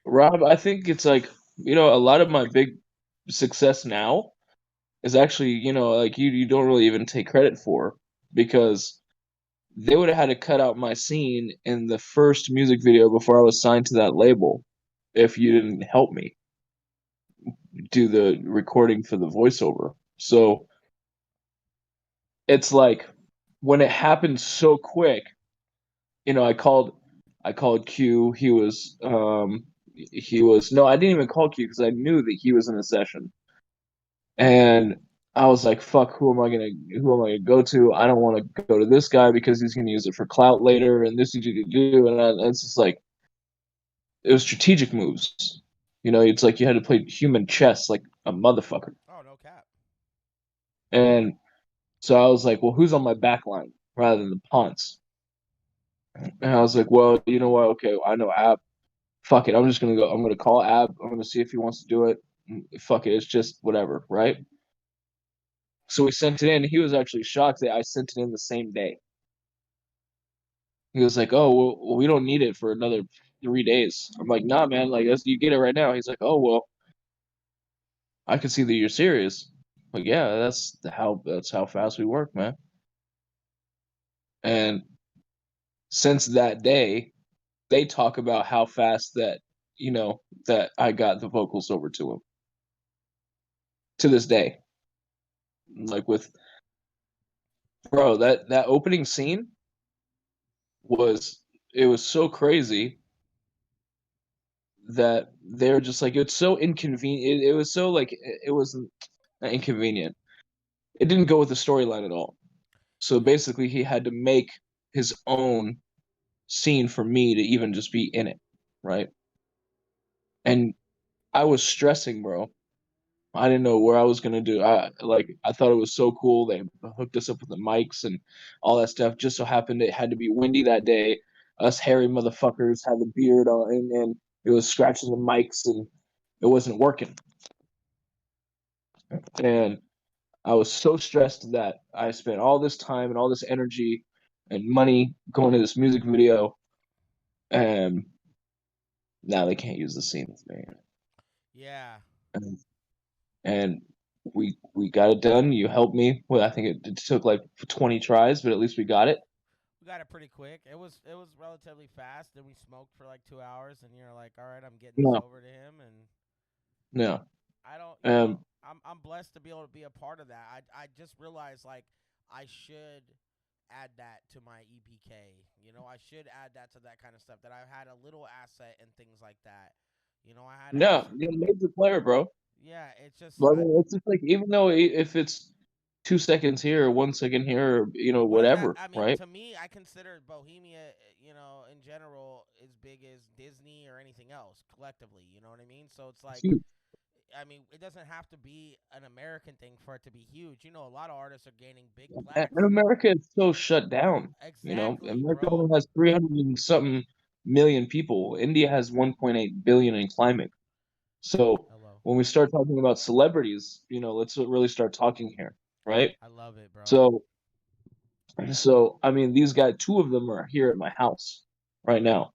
Rob, I think it's like, a lot of my big success now is actually, like you don't really even take credit for, because they would have had to cut out my scene in the first music video before I was signed to that label if you didn't help me do the recording for the voiceover. So it's like when it happened so quick, I called Q. He was no, I didn't even call Q because I knew that he was in a session, and I was like, fuck, who am I gonna go to? I don't want to go to this guy because he's gonna use it for clout later, and this is what you do, and it's just like, it was strategic moves. It's like you had to play human chess like a motherfucker. Oh, no cap. And So I was like, well, who's on my back line rather than the punts? And I was like, well, you know what? Okay, I know Ab. Fuck it. I'm just gonna go. I'm gonna call Ab. I'm gonna see if he wants to do it. Fuck it. It's just whatever, right? So we sent it in. He was actually shocked that I sent it in the same day. He was like, "Oh, well, we don't need it for another 3 days." I'm like, "Nah, man. Like, you get it right now." He's like, "Oh, well, I can see that you're serious." Like, yeah, that's how fast we work, man. And since that day, they talk about how fast that I got the vocals over to him. To this day, like with bro, that opening scene was it was so crazy that they're just like it's so inconvenient. It was so like it wasn't inconvenient. It didn't go with the storyline at all. So basically, he had to make his own scene for me to even just be in it, right? And I was stressing, bro. I didn't know where I was gonna do. I thought it was so cool. They hooked us up with the mics and all that stuff. Just so happened it had to be windy that day. Us hairy motherfuckers had the beard on, and it was scratching the mics, and it wasn't working. And I was so stressed that I spent all this time and all this energy and money going to this music video, and now they can't use the scene with me. Yeah. And we got it done. You helped me. Well, I think it took like 20 tries, but at least we got it. We got it pretty quick. It was relatively fast. Then we smoked for like 2 hours, and you're like, all right, I'm getting this No, over to him, and no. I don't. I'm blessed to be able to be a part of that. I just realized like I should add that to my EPK. I should add that to that kind of stuff. That I had a little asset and things like that. I had No, you're a major player, bro. Yeah, it's just. But I mean, it's just like even though if it's 2 seconds here or 1 second here, or whatever, I mean, right? to me, I consider Bohemia, in general, as big as Disney or anything else collectively. You know what I mean? So it's like, Huge. I mean, it doesn't have to be an American thing for it to be huge. A lot of artists are gaining big plaques. And America is so shut down. Exactly, America bro. only has 300 and something million people. India has 1.8 billion and climbing. So Hello. when we start talking about celebrities, let's really start talking here, right? I love it, bro. So I mean, these guys, two of them are here at my house right now.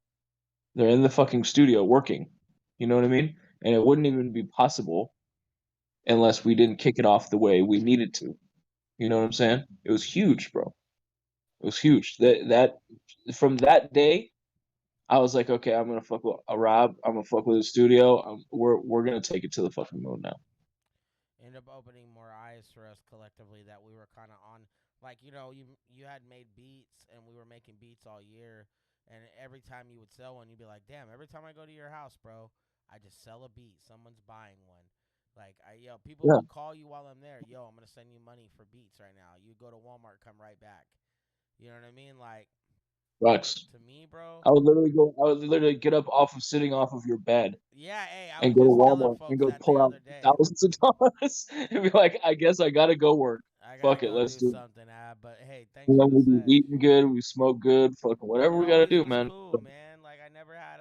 They're in the fucking studio working. You know what I mean? And it wouldn't even be possible unless we didn't kick it off the way we needed to. You know what I'm saying? It was huge, bro. It was huge. That from that day, I was like, okay, I'm gonna fuck with Rob. I'm gonna fuck with the studio. We're gonna take it to the fucking moon now. Ended up opening more eyes for us collectively that we were kind of on. Like you had made beats and we were making beats all year, and every time you would sell one, you'd be like, damn. Every time I go to your house, bro, I just sell a beat. Someone's buying one. Like people Yeah. will call you while I'm there. Yo, I'm gonna send you money for beats right now. You go to Walmart, come right back. You know what I mean? Like, Bucks. to me, bro. I would literally get up off of sitting off of your bed Yeah, hey, I and was go to just telling Walmart and folks go that pull the out other day. thousands of dollars and be like, I guess I gotta go work. I gotta Fuck it, go let's do do it. something, but hey, thanks And for then the we be set. eating good, we smoke good, fucking whatever It we gotta always do, was man. cool, man. Like I never had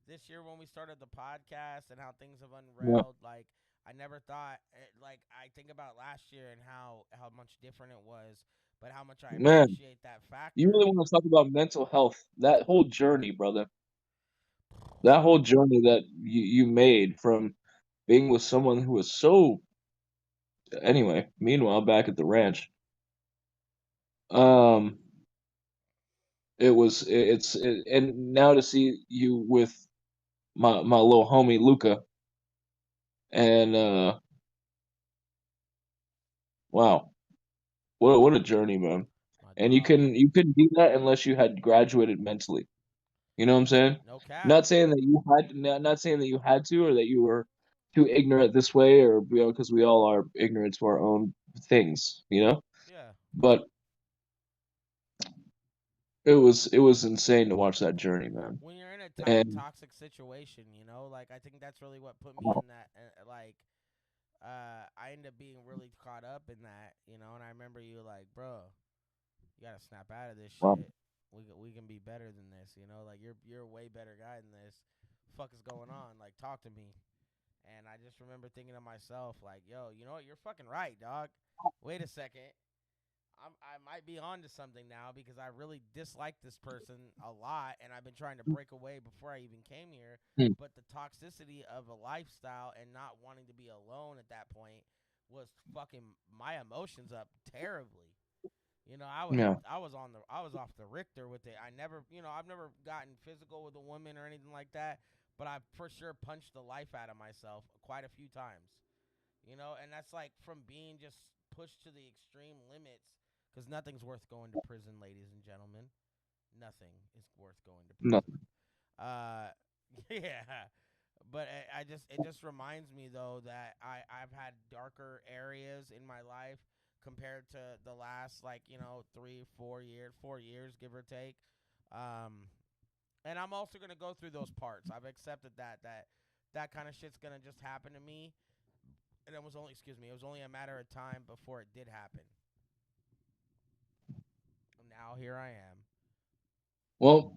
this year when we started the podcast and how things have Yeah. unraveled. Like I never thought. Like I think about last year and how much different it was, but how much I Man, appreciate that factor. you really want to talk about mental health? That whole journey, brother. That whole journey that you made from being with someone who was so. Anyway, meanwhile, back at the ranch, um, and now to see you with my little homie Luca, and wow, what a journey, man. And you couldn't do that unless you had graduated mentally. You know what I'm saying? No cap. Not saying that you had, not saying that you had to, or that you were too ignorant this way, or because we all are ignorant to our own things, Yeah. But it was insane to watch that journey, man. When you're in a tight, And toxic situation, like I think that's really what put me in that. Like I ended up being really caught up in that, and I remember you like, bro, you gotta snap out of this shit. Wow. We can be better than this, like you're a way better guy than this. Fuck is going on? Like, talk to me. And I just remember thinking to myself, like, yo, you know what? You're fucking right, dog. Wait a second. I might be onto something now because I really dislike this person a lot, and I've been trying to break away before I even came here. Hmm. But the toxicity of a lifestyle and not wanting to be alone at that point was fucking my emotions up terribly. Yeah. I was off the Richter with it. I've never gotten physical with a woman or anything like that, but I've for sure punched the life out of myself quite a few times. And that's like from being just pushed to the extreme limits, because nothing's worth going to prison, ladies and gentlemen. Nothing is worth going to prison. Nothing. Yeah. But it just reminds me though that I've had darker areas in my life compared to the last 4 years, give or take. And I'm also gonna go through those parts. I've accepted that kind of shit's gonna just happen to me. And it was only a matter of time before it did happen. And now here I am. Well,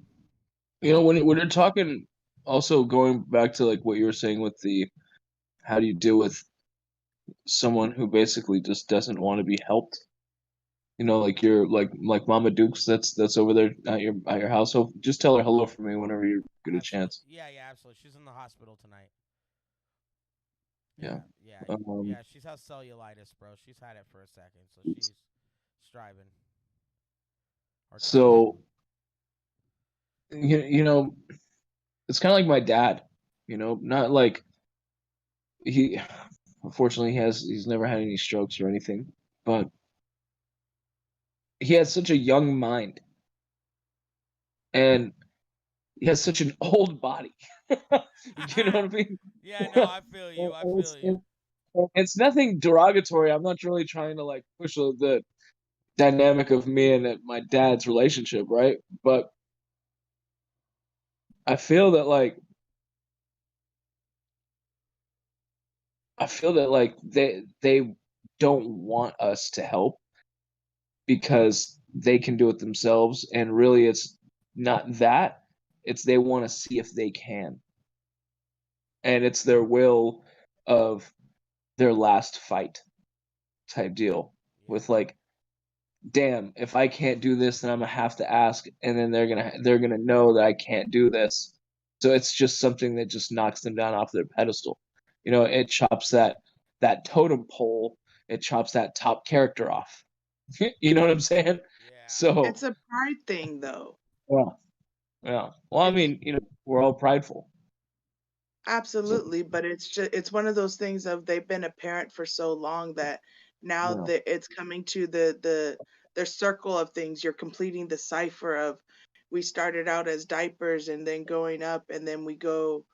when you're talking, also going back to like what you were saying with the, how do you deal with someone who basically just doesn't want to be helped? Like you're like Mama Dukes, that's over there at your house. So just tell her hello for me whenever you get a chance. Yeah, absolutely. She's in the hospital tonight. Yeah. Yeah. She has cellulitis, bro. She's had it for a second, so she's striving. So, it's kind of like my dad. Not like he. Unfortunately, he's never had any strokes or anything, but he has such a young mind, and he has such an old body. You know what I mean? Yeah, no, I feel you. It's nothing derogatory. I'm not really trying to like push the dynamic of me and my dad's relationship, right? But I feel that like they don't want us to help because they can do it themselves, and really it's not that. It's they want to see if they can. And it's their will of their last fight type deal with like, damn, if I can't do this, then I'm gonna have to ask, and then they're gonna know that I can't do this. So it's just something that just knocks them down off their pedestal. It chops that totem pole. It chops that top character off. You know what I'm saying? Yeah. So It's a pride thing, though. Yeah. Well, I mean, we're all prideful. Absolutely, but it's one of those things of they've been a parent for so long that now Yeah. that it's coming to their circle of things. You're completing the cipher of, we started out as diapers and then going up, and then we go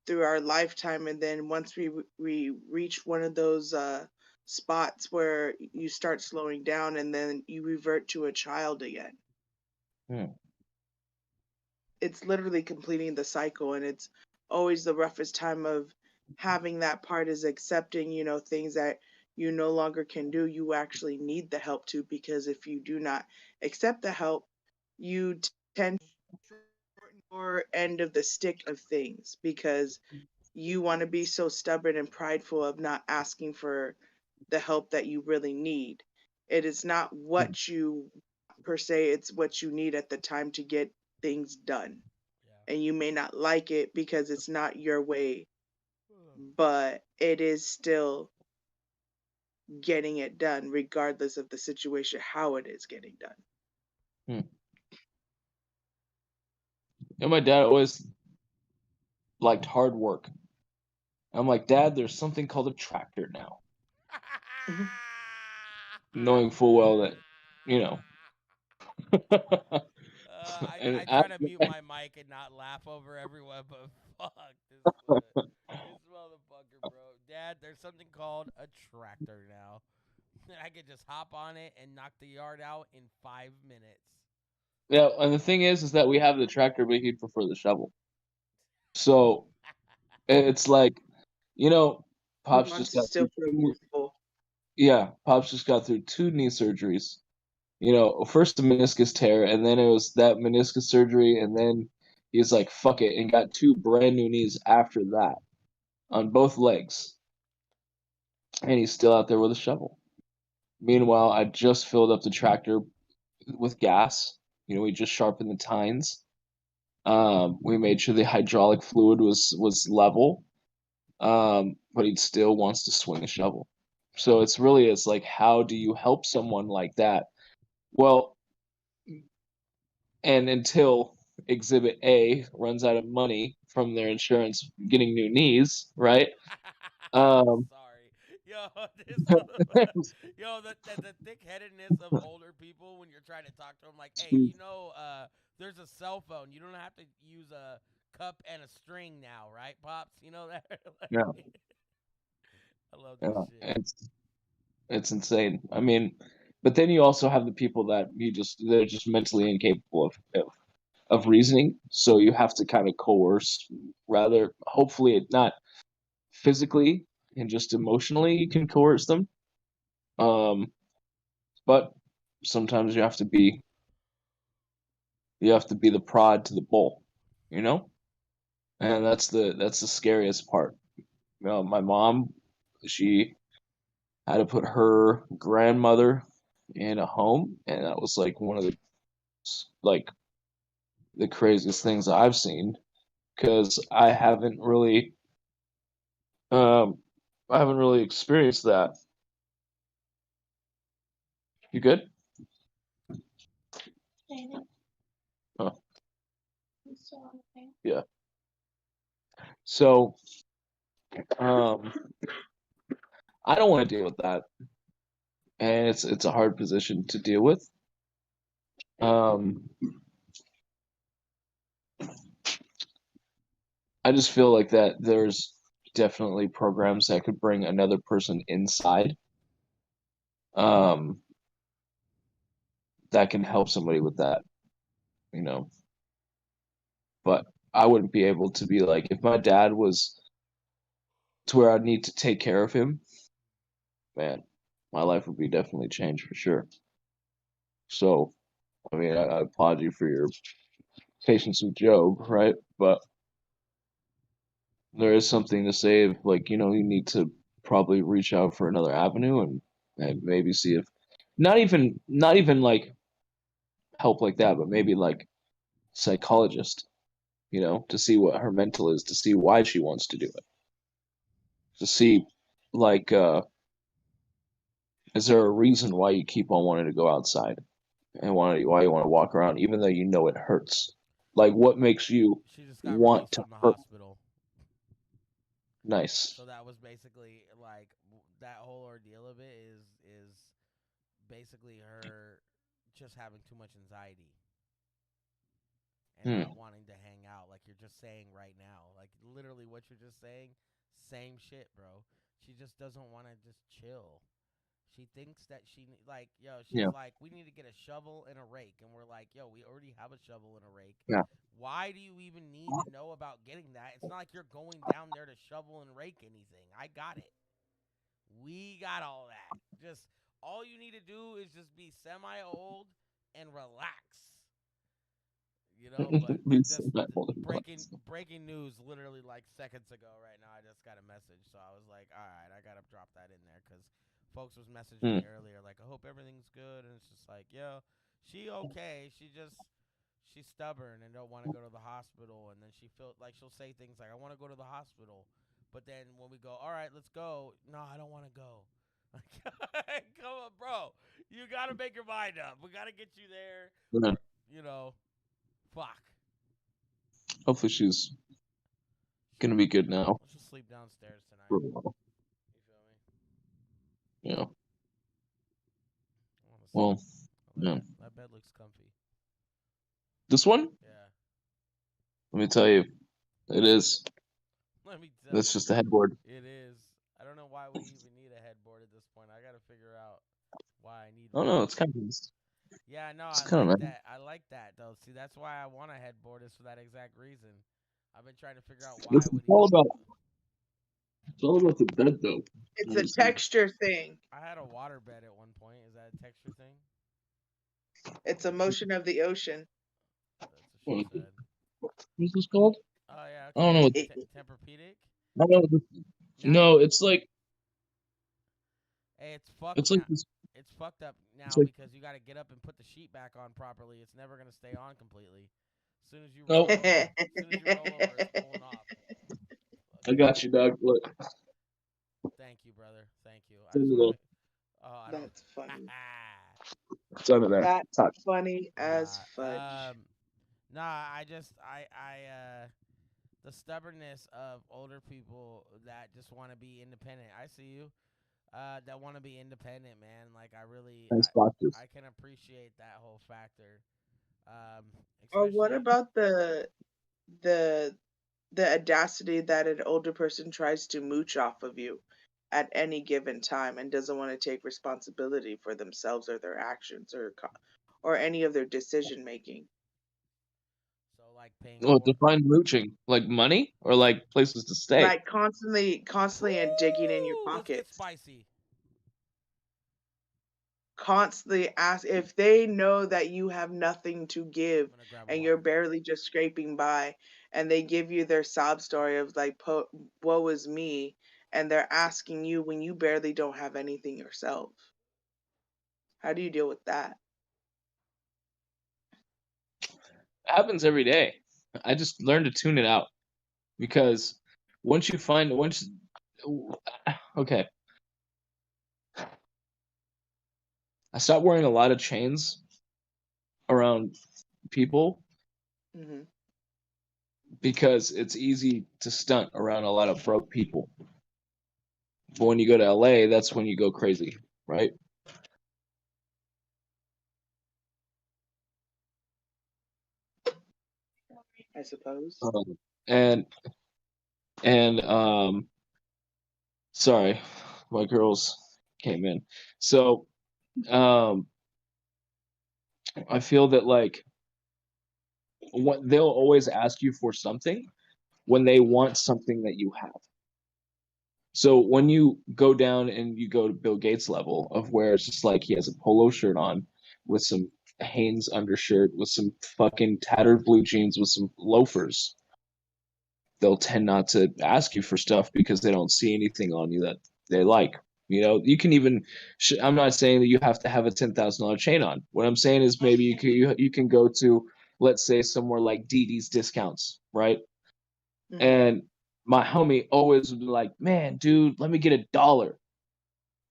through our lifetime, and then once we reach one of those spots where you start slowing down, and then you revert to a child again. It's literally completing the cycle, and it's always the roughest time of having that part is accepting, things that you no longer can do. You actually need the help to, because if you do not accept the help, you tend to shorten your end of the stick of things, because you want to be so stubborn and prideful of not asking for the help that you really need. It is not what you per se, it's what you need at the time to get things done. And you may not like it because it's not your way, but it is still getting it done regardless of the situation, how it is getting done. My dad always liked hard work. I'm like, Dad, there's something called a tractor now. Knowing full well that, I try to mute my mic and not laugh over everyone, but fuck this motherfucker, bro. Dad, there's something called a tractor now. I could just hop on it and knock the yard out in 5 minutes. Yeah, and the thing is that we have the tractor, but he'd prefer the shovel. So it's like, Pops Wants just to got still through feel youthful. Pops just got through 2 knee surgeries. First the meniscus tear, and then it was that meniscus surgery, and then he was like, fuck it, and got 2 brand new knees after that on both legs. And he's still out there with a shovel. Meanwhile, I just filled up the tractor with gas. We just sharpened the tines. We made sure the hydraulic fluid was level. But he still wants to swing a shovel. So it's like, how do you help someone like that? Well, and until Exhibit A runs out of money from their insurance getting new knees, right? I'm sorry. Yo, the thick-headedness of older people when you're trying to talk to them, like, hey, there's a cell phone. You don't have to use a cup and a string now, right, Pops? You know that? Yeah. I love this shit. It's insane. I mean, but then you also have the people that they're just mentally incapable of reasoning. So you have to kind of coerce, rather, hopefully not physically and just emotionally you can coerce them. But sometimes you have to be the prod to the bull, and that's the scariest part. My mom, she had to put her grandmother in a home, and that was like one of the craziest things I've seen, because I haven't really experienced that. You good? Huh. Yeah. So, I don't want to deal with that, and it's a hard position to deal with. I just feel like that there's definitely programs that could bring another person inside, that can help somebody with that, But I wouldn't be able to be like, if my dad was to where I'd need to take care of him, man, my life would be definitely changed for sure. So, I mean, I applaud you for your patience with Job, right? But there is something to say if, like, you need to probably reach out for another avenue, and maybe see if not even like help like that, but maybe like psychologist, to see what her mental is, to see why she wants to do it, to see, like, is there a reason why you keep on wanting to go outside and why you want to walk around even though you know it hurts? Like, what makes you She just got want released to from the hurt? hospital. Nice. So that was basically like that whole ordeal of it is basically her just having too much anxiety and not wanting to hang out, like you're just saying right now. Like literally what you're just saying, same shit, bro. She just doesn't want to just chill. She thinks that she's Yeah. like, we need to get a shovel and a rake. And we're like, yo, we already have a shovel and a rake. Yeah. Why do you even need to know about getting that? It's not like you're going down there to shovel and rake anything. I got it. We got all that. Just all you need to do is just be semi-old and relax. But just breaking news literally like seconds ago right now. I just got a message. So I was like, all right, I got to drop that in there because folks was messaging me earlier like, I hope everything's good. And it's just like, yo, she okay. She's stubborn and don't want to go to the hospital. And then she'll say things like, I want to go to the hospital. But then when we go, all right, let's go. No, I don't want to go. Like, come on, bro. You got to make your mind up. We got to get you there. Yeah. Fuck. Hopefully she's gonna be good now. Let's just sleep downstairs tonight. You feel me? Yeah. Well, yeah. That bed looks comfy. This one? Yeah. Let me tell you, it is. That's you. just a headboard. It is. I don't know why we even need a headboard at this point. I gotta figure out why I need one. Oh no, it's kind of nice. Yeah, no, I like that. I like that though. See, that's why I want a headboard, is for that exact reason. I've been trying to figure out why. It's all about It's all about the bed, though. It's a texture thing. I had a water bed at one point. Is that a texture thing? It's a motion of the ocean. That's what she said. What's this called? Oh yeah. I don't know. Okay. Tempur-Pedic. I don't know. No, it's like Hey, it's fucked. it's like now. this. It's fucked up now like- because you got to get up and put the sheet back on properly. It's never gonna stay on completely. As soon as you Oh. roll over, it's pulling off. I got you, dog. Look, Thank you, brother. Thank you. I Send just it wanna on. make- Oh, I don't. That's funny. it's under there. That's Touch. funny as Nah, fudge. Nah, the stubbornness of older people that just want to be independent. I see you. That want to be independent, man. Like Nice boxes. I can appreciate that whole factor. Or what Especially- about the audacity that an older person tries to mooch off of you at any given time and doesn't want to take responsibility for themselves or their actions or any of their decision making? So like paying. Oh, more- define mooching. Like money or like places to stay? Like constantly and digging in your Woo, let's get pockets. spicy. Constantly ask if they know that you have nothing to give I'm gonna grab a and you're water. barely just scraping by, and they give you their sob story of like woe is me, and they're asking you when you barely don't have anything yourself. How do you deal with that? It happens every day. I just learned to tune it out because once okay, I stopped wearing a lot of chains around people Hmm. because it's easy to stunt around a lot of broke people. But when you go to LA, that's when you go crazy, right? I suppose. And sorry, my girls came in. So I feel that like what they'll always ask you for something when they want something that you have. So when you go down and you go to Bill Gates level of where it's just like he has a polo shirt on with some Hanes undershirt with some fucking tattered blue jeans with some loafers, they'll tend not to ask you for stuff because they don't see anything on you that they like. You know, you can even. I'm not saying that you have to have a $10,000 chain on. What I'm saying is maybe you can go to, let's say, somewhere like DD's Discounts, right? Mhm. And my homie always would be like, "Man, dude, let me get $1."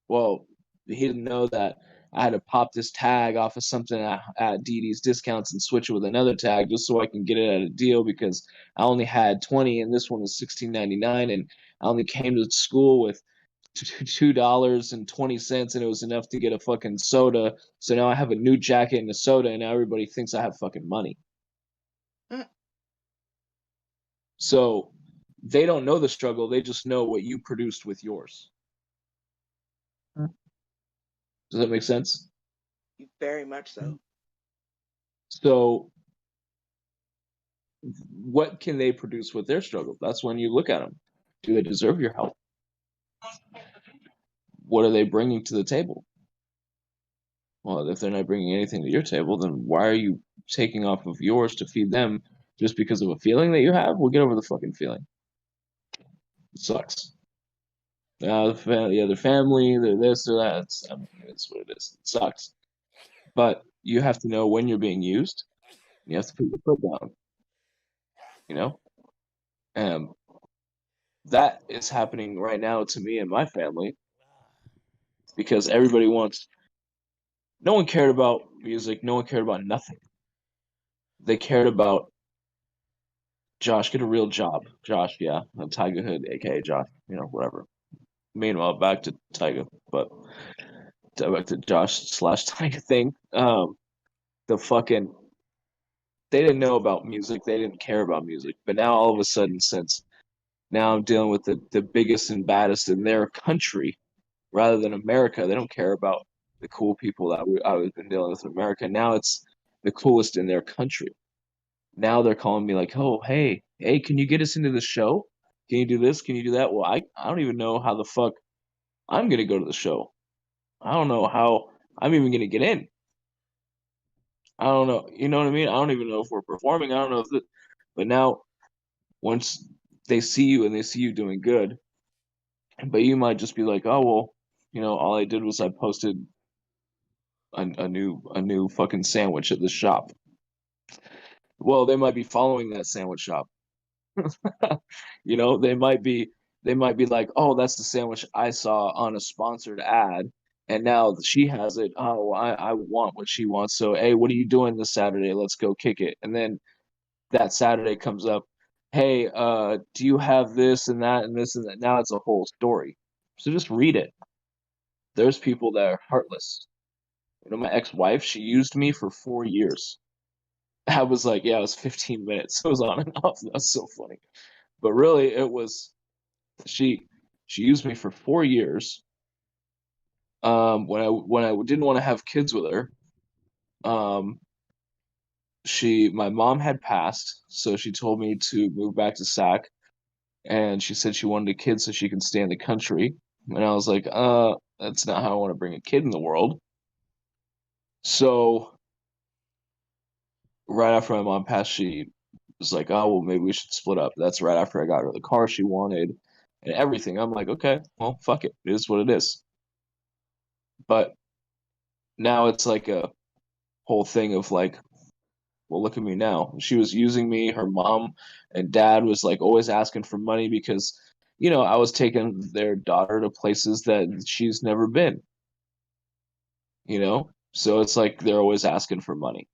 Well, he didn't know that I had to pop this tag off of something at DD's Discounts and switch it with another tag just so I can get it at a deal because I only had 20 and this one was $16.99 and I only came to school with $2.20 and it was enough to get a fucking soda. So now I have a new jacket and a soda and now everybody thinks I have fucking money. Mm. So they don't know the struggle. They just know what you produced with yours. Does that make sense? Very much so. So what can they produce with their struggle? That's when you look at them. Do they deserve your help? What are they bringing to the table? Well, if they're not bringing anything to your table, then why are you taking off of yours to feed them just because of a feeling that you have? Well, get over the fucking feeling. It sucks. The other family, they're this or that. It's what it is. It sucks. But you have to know when you're being used. You have to put your foot down. You know? That is happening right now to me and my family because everybody wants. No one cared about music. No one cared about nothing. They cared about Josh, get a real job. Josh, yeah, Tiger Hood, aka Josh, whatever. Meanwhile, back to Tiger, but back to Josh / Tiger thing. The fucking they didn't know about music. They didn't care about music. But now all of a sudden, since now I'm dealing with the biggest and baddest in their country, rather than America, they don't care about the cool people that I've been dealing with in America. Now it's the coolest in their country. Now they're calling me like, oh, hey, can you get us into the show? Can you do this? Can you do that? Well, I don't even know how the fuck I'm gonna go to the show. I don't know how I'm even gonna get in. I don't know. You know what I mean? I don't even know if we're performing. I don't know if it, but now once they see you and they see you doing good, but you might just be like, oh well, all I did was I posted a new fucking sandwich at this shop. Well, they might be following that sandwich shop. They might be like, oh, that's the sandwich I saw on a sponsored ad, and now she has it. Oh, I want what she wants. So, hey, what are you doing this Saturday? Let's go kick it. And then that Saturday comes up, hey, do you have this and that and this and that? Now it's a whole story. So just read it. There's people that are heartless. My ex-wife, she used me for 4 years. I was like, yeah, it was 15 minutes. It was on and off. That's so funny. But really, it was she used me for 4 years. When I didn't want to have kids with her, my mom had passed, so she told me to move back to Sac, and she said she wanted a kid so she can stay in the country. And I was like, that's not how I want to bring a kid in the world. So right after my mom passed, she was like, oh, well, maybe we should split up. That's right after I got her the car she wanted and everything. I'm like, okay, well, fuck it. It is what it is. But now it's like a whole thing of like, well, look at me now. She was using me. Her mom and dad was like always asking for money because, I was taking their daughter to places that she's never been. So it's like they're always asking for money.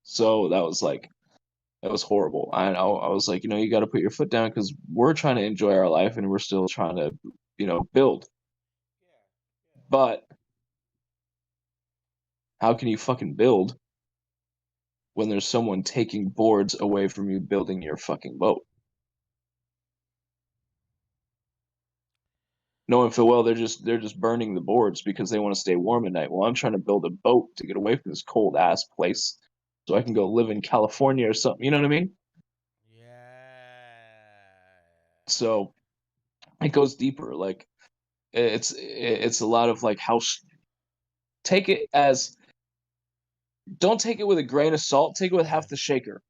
So that was horrible. I was like, you got to put your foot down because we're trying to enjoy our life and we're still trying to, build. But how can you fucking build when there's someone taking boards away from you building your fucking boat? Knowing full well they're just burning the boards because they want to stay warm at night. Well, I'm trying to build a boat to get away from this cold ass place so I can go live in California or something. You know what I mean? Yeah. So it goes deeper. Like it's a lot of like take it as, don't take it with a grain of salt, take it with half the shaker.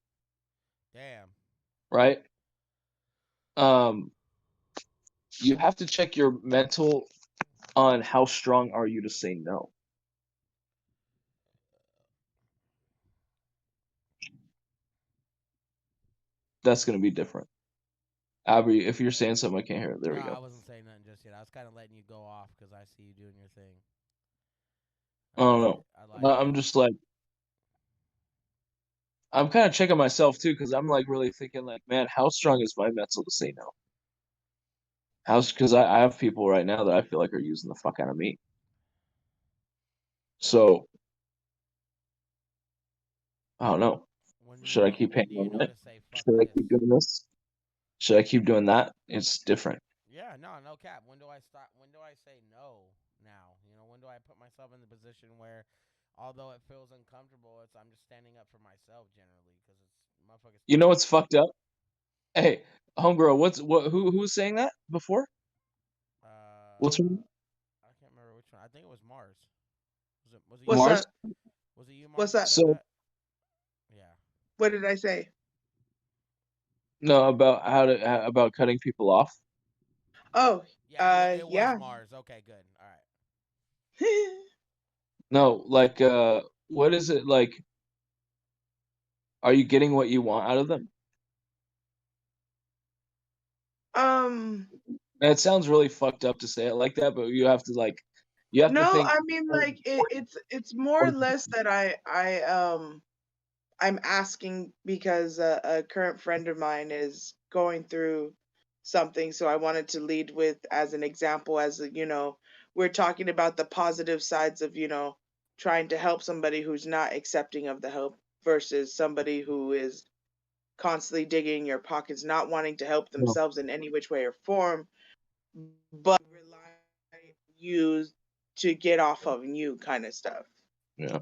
Damn. Right? You have to check your mental on how strong are you to say no. That's going to be different. Abby, if you're saying something, I can't hear it. There we go. I wasn't saying nothing just yet. I was kind of letting you go off because I see you doing your thing. I don't know. I'm just like, I'm kind of checking myself too because I'm like really thinking like, man, how strong is my mental to say no? Because I have people right now that I feel like are using the fuck out of me. So I don't know. Should I keep hanging on it? Should I keep doing this? Should I keep doing that? It's different. Yeah, no cap. When do I stop? When do I say no now? When do I put myself in the position where, although it feels uncomfortable, I'm just standing up for myself generally because it's motherfuckers. You know what's fucked up? Hey, homegirl, who's saying that before? What's her name? I can't remember which one. I think it was Mars. Was it What's Mars? up? Was it you, Mars? What's up? So yeah. What did I say? no, about cutting people off. Oh, Yeah, it yeah. was Mars. Okay, good. All right. No, like what is it like? Are you getting what you want out of them? It sounds really fucked up to say it like that, but you have to think. No, I mean like it's more or less that I'm asking because a current friend of mine is going through something, so I wanted to lead with as an example, as we're talking about the positive sides of trying to help somebody who's not accepting of the help versus somebody who is constantly digging in your pockets, not wanting to help themselves in any which way or form, but relying on you to get off of you kind of stuff. Yeah.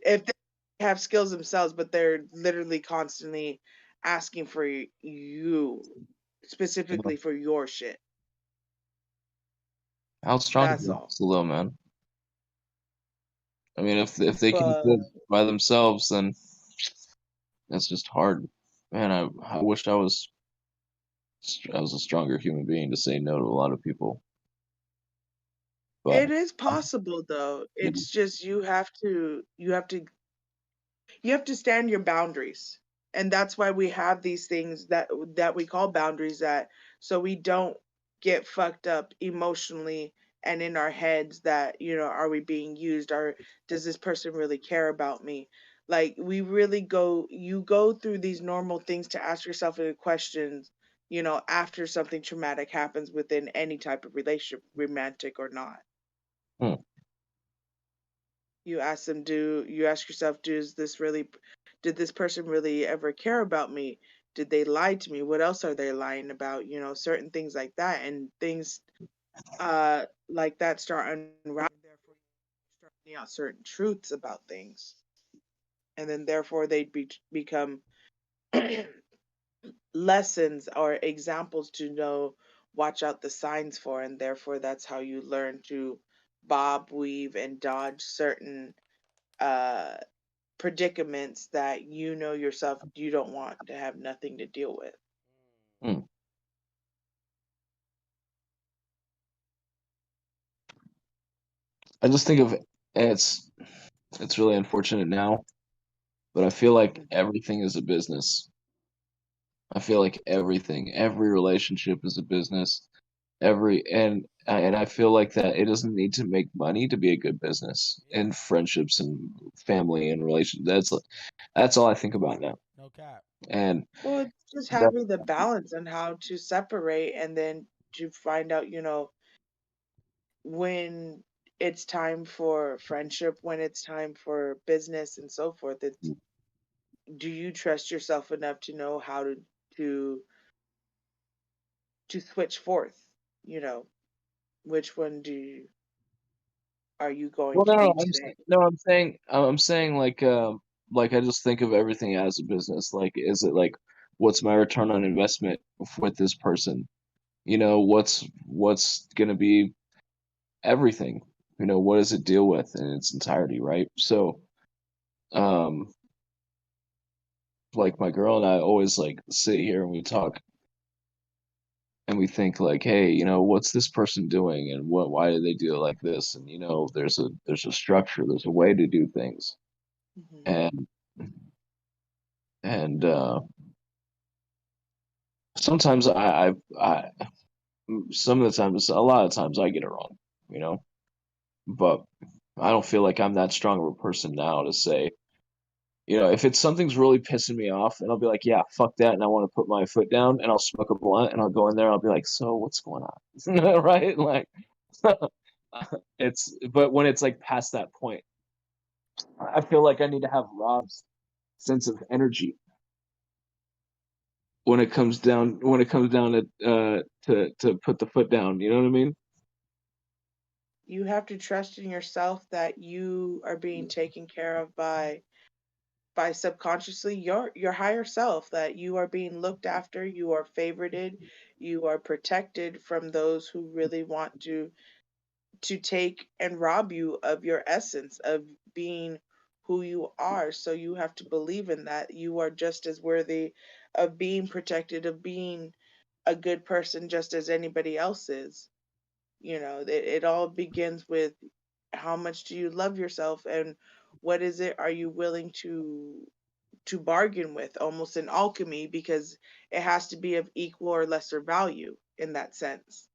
If they have skills themselves, but they're literally constantly asking for you, specifically for your shit. How strong That's is all. it, though, man? I mean, if they can But do it by themselves, then that's just hard. Man, I wish I was a stronger human being to say no to a lot of people. But it is possible though. It's just you have to stand your boundaries. And that's why we have these things that we call boundaries, that so we don't get fucked up emotionally and in our heads that, are we being used, or does this person really care about me? Like, we really you go through these normal things to ask yourself the questions, after something traumatic happens within any type of relationship, romantic or not. hmm. You ask yourself, did this person really ever care about me? Did they lie to me? What else are they lying about? Certain things like that, and things like that start unraveling. Therefore, you start finding out certain truths about things, and then therefore they become lessons or examples to know, watch out the signs for, and therefore that's how you learn to bob, weave, and dodge certain uh predicaments that yourself you don't want to have nothing to deal with. Hmm. I just think of it's really unfortunate now, but I feel like everything is a business. I feel like every relationship is a business. And I feel like that it doesn't need to make money to be a good business in friendships and family and relations. That's all I think about now. No cap. And Well, it's just that, having the balance and how to separate, and then to find out, when it's time for friendship, when it's time for business and so forth. It's, do you trust yourself enough to know how to to switch forth, you know which one are you going well, to no, be I'm today? no, I'm saying like I just think of everything as a business. Like, is it like what's my return on investment with this person? What's gonna be everything? What does it deal with in its entirety, right? So, um, like my girl and I always like sit here and we talk and we think like, hey, what's this person doing and why do they do it like this? And there's a structure, there's a way to do things. Hmm. And and sometimes I some of the times, a lot of times I get it wrong, you know, but I don't feel like I'm that strong of a person now to say, if it's something's really pissing me off, and I'll be like, yeah, fuck that, and I want to put my foot down, and I'll smoke a blunt, and I'll go in there, and I'll be like, so what's going on, right? Like, but when it's like past that point, I feel like I need to have Rob's sense of energy when it comes down to put the foot down. You know what I mean? You have to trust in yourself that you are being taken care of by subconsciously your higher self, that you are being looked after, you are favorited, you are protected from those who really want to take and rob you of your essence of being who you are. So you have to believe in that you are just as worthy of being protected, of being a good person, just as anybody else is. It all begins with, how much do you love yourself, and what is it are you willing to bargain with, almost in alchemy, because it has to be of equal or lesser value in that sense.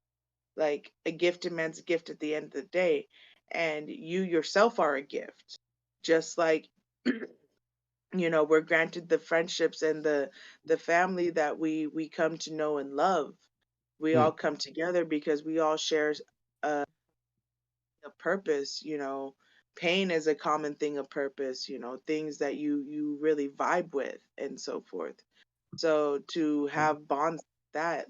Like, a gift demands a gift at the end of the day, and you yourself are a gift. Just like, we're granted the friendships and the family that we come to know and love. We Hmm. all come together because we all share a purpose. Pain is a common thing of purpose. Things that you really vibe with and so forth. So to have bonds that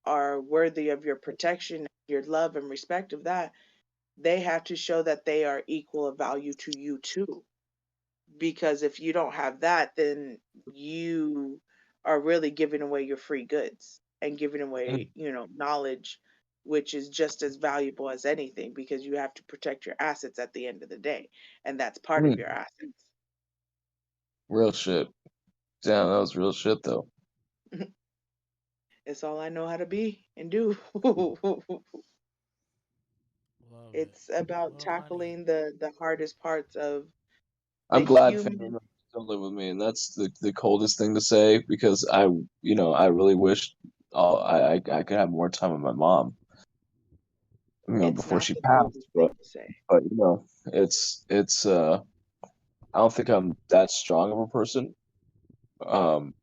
are worthy of your protection, your love and respect of that, they have to show that they are equal of value to you too. Because if you don't have that, then you are really giving away your free goods and giving Mhm. away, knowledge, which is just as valuable as anything because you have to protect your assets at the end of the day, and that's part of Mm. your assets. Real shit. Damn, that was real shit though. It's all I know how to be and do. Love it. It's about Well, honey. tackling the hardest parts of the I'm glad family human. members don't live with me, and that's the coldest thing to say because I really wish I could have more time with my mom, It's before not she the passed. coldest thing But to say. but it's I don't think I'm that strong of a person. Um,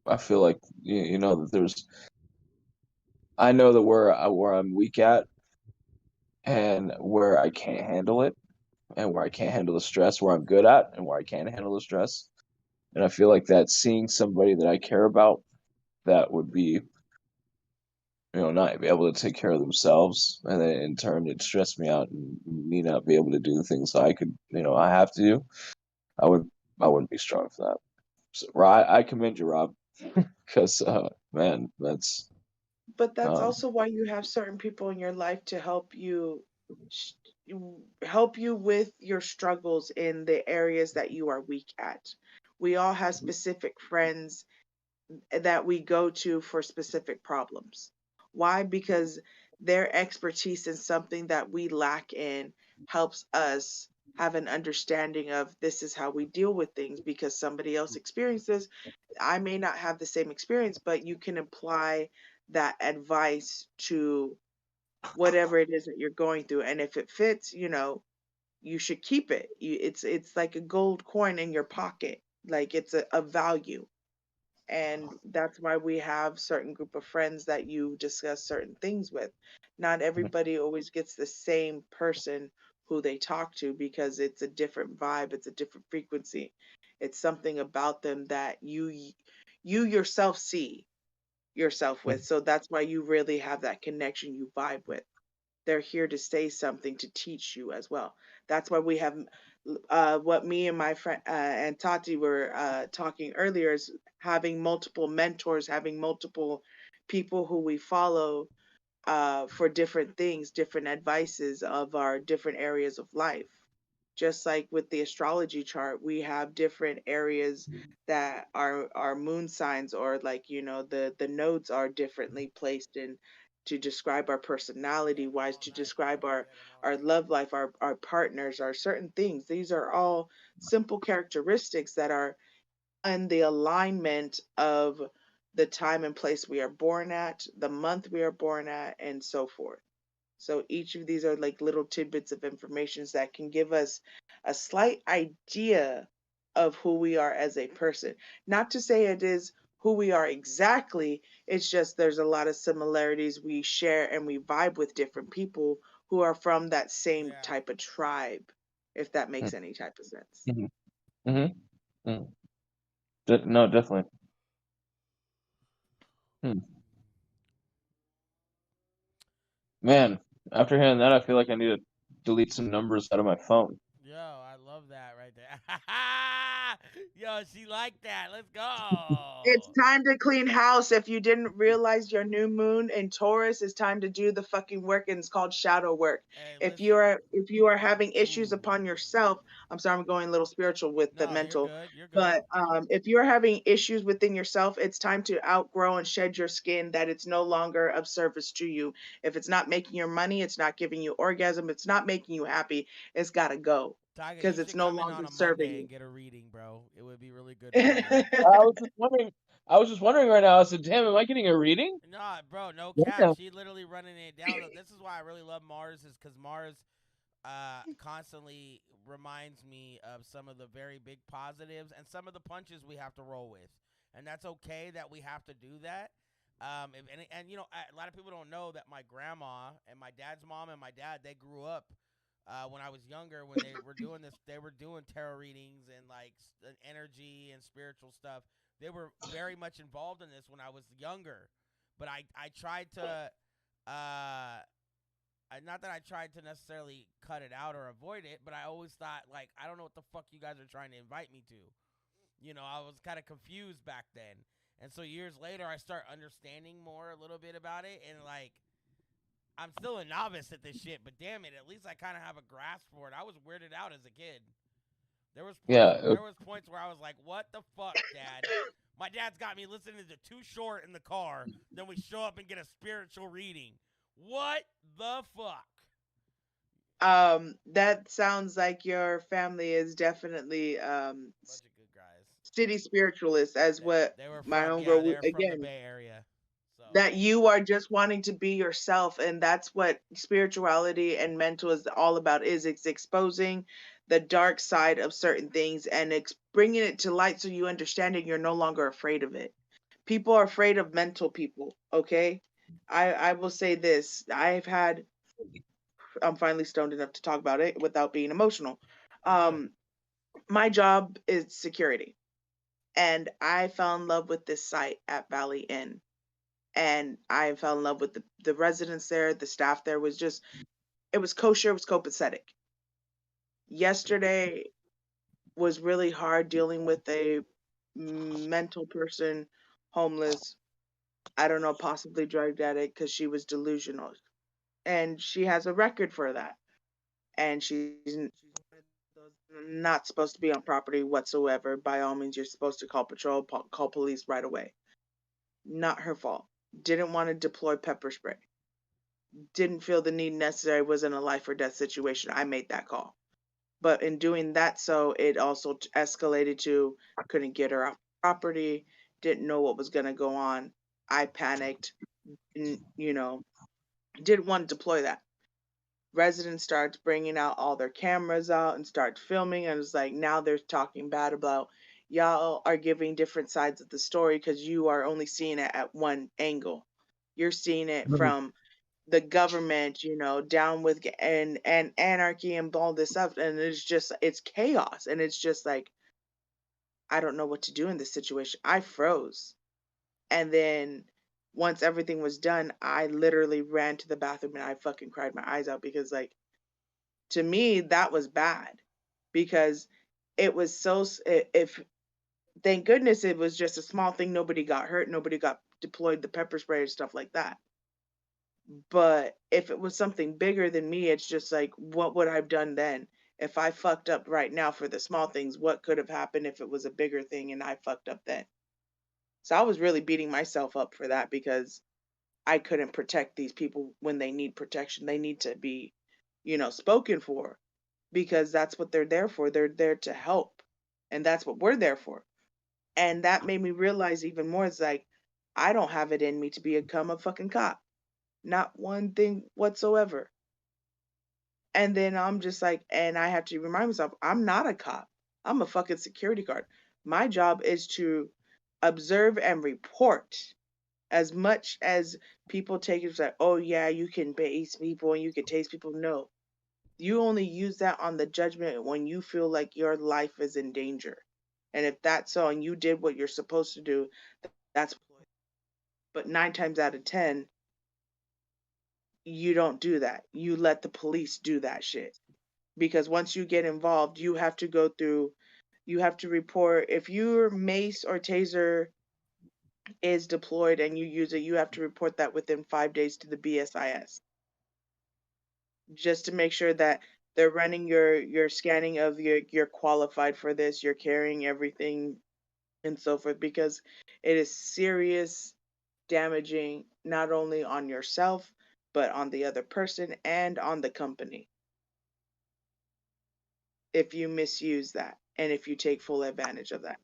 I feel like that I know that where I'm weak at and where I can't handle it and where I can't handle the stress, where I'm good at and where I can't handle the stress. And I feel like that seeing somebody that I care about that would be, not be able to take care of themselves, and then in turn it stressed me out and me not be able to do the things I could, I have to do. I would, I wouldn't be strong for that. So, I commend you, Rob, because man, that's But that's um, also why you have certain people in your life to sh- help you with your struggles in the areas that you are weak at. We all have specific friends that we go to for specific problems. Why? Because their expertise in something that we lack in helps us have an understanding of this is how we deal with things because somebody else experiences. I may not have the same experience, but you can apply that advice to whatever it is that you're going through. And if it fits, you should keep it. It's like a gold coin in your pocket. Like it's a value, and that's why we have certain group of friends that you discuss certain things with. Not everybody always gets the same person who they talk to because it's a different vibe, it's a different frequency, it's something about them that you yourself see yourself with, so that's why you really have that connection, you vibe with. They're here to say something to teach you as well. That's why we have what me and my friend and Tati were talking earlier is having multiple mentors, having multiple people who we follow for different things, different advices of our different areas of life. Just like with the astrology chart, we have different areas that are moon signs, or like the nodes are differently placed in to describe our personality wise, to describe our love life, our partners, our certain things. These are all simple characteristics that are in the alignment of the time and place we are born at, the month we are born at, and so forth. So each of these are like little tidbits of information that can give us a slight idea of who we are as a person. Not to say it is who we are exactly, it's just there's a lot of similarities we share and we vibe with different people who are from that same Yeah. type of tribe, if that makes any type of sense. mhm, mhm, mhm. No, definitely. Hmm. Man, after hearing that, I feel like I need to delete some numbers out of my phone. Yo, I love that right there. Yo, she like that. Let's go. It's time to clean house. If you didn't realize your new moon in Taurus, it's time to do the fucking work, and it's called shadow work. Hey, If listen. you are having issues Ooh. upon yourself, I'm sorry, I'm going a little spiritual with the No, you're mental, good. You're good. but if you're having issues within yourself, it's time to outgrow and shed your skin. That it's no longer of service to you. If it's not making your money, it's not giving you orgasm, it's not making you happy, it's got to go Tiger, because you it's should no come in longer on a serving Monday you. and get a reading, bro. It would be really good for you. I was just wondering. I was just wondering right now. I said, "Damn, am I getting a reading?" Nah, bro, no cap. Yeah. She literally running it down. This is why I really love Mars, is because Mars constantly reminds me of some of the very big positives and some of the punches we have to roll with, and that's okay that we have to do that. And a lot of people don't know that my grandma and my dad's mom and my dad, they grew up when I was younger, when they were doing this. They were doing tarot readings and like energy and spiritual stuff. They were very much involved in this when I was younger, but I tried to uh not that I tried to necessarily cut it out or avoid it, but I always thought, like, I don't know what the fuck you guys are trying to invite me to. I was kind of confused back then. And so years later, I start understanding more a little bit about it, and like, I'm still a novice at this shit, but damn it, at least I kind of have a grasp for it. I was weirded out as a kid. Yeah. There was points where I was like, "What the fuck, Dad?" My dad's got me listening to Too Short in the car. Then we show up and get a spiritual reading. What the fuck? That sounds like your family is definitely Bunch of good guys. city spiritualists, as what They were my from homegirl they're from the again. Bay Area. So That you are just wanting to be yourself, and that's what spirituality and mental is all about. Is it's exposing the dark side of certain things and bringing it to light so you understand it. You're no longer afraid of it. People are afraid of mental people. Okay, I will say this: I'm finally stoned enough to talk about it without being emotional. My job is security, and I fell in love with this site at Valley Inn, and I fell in love with the residents there. The staff there was just, it was kosher, it was copacetic. Yesterday was really hard dealing with a mental person, homeless, I don't know, possibly drug addict, because she was delusional. And she has a record for that. And she's not supposed to be on property whatsoever. By all means, you're supposed to call patrol, call police right away. Not her fault. Didn't want to deploy pepper spray. Didn't feel the need necessary. Was in a life or death situation. I made that call. But in doing that, so it also escalated to couldn't get her off property, didn't know what was going to go on. I panicked, didn't want to deploy that. Residents started bringing out all their cameras out and start filming, and it was like, now they're talking bad about y'all are giving different sides of the story because you are only seeing it at one angle. You're seeing it from the government, down with and anarchy and all this stuff, and it's chaos, and it's just like, I don't know what to do in this situation. I froze, and then once everything was done, I literally ran to the bathroom and I fucking cried my eyes out, because like, to me that was bad, because it was so, if thank goodness it was just a small thing, nobody got hurt, nobody got deployed the pepper spray and stuff like that. But if it was something bigger than me, it's just like, what would I have done then? If I fucked up right now for the small things, what could have happened if it was a bigger thing and I fucked up then? So I was really beating myself up for that, because I couldn't protect these people when they need protection. They need to be, spoken for, because that's what they're there for. They're there to help. And that's what we're there for. And that made me realize even more. It's like, I don't have it in me to become a fucking cop. Not one thing whatsoever. And then I'm just like, and I have to remind myself, I'm not a cop. I'm a fucking security guard. My job is to observe and report. As much as people take it as like, oh yeah, you can base people and you can taste people. No. You only use that on the judgment when you feel like your life is in danger. And if that's so and you did what you're supposed to do, that's, but 9 times out of 10, you don't do that. You let the police do that shit. Because once you get involved, you have to go through, you have to report. If your mace or taser is deployed and you use it, you have to report that within 5 days to the BSIS, just to make sure that they're running your scanning of you're qualified for this, you're carrying everything and so forth, because it is serious damaging, not only on yourself but on the other person and on the company, if you misuse that and if you take full advantage of that.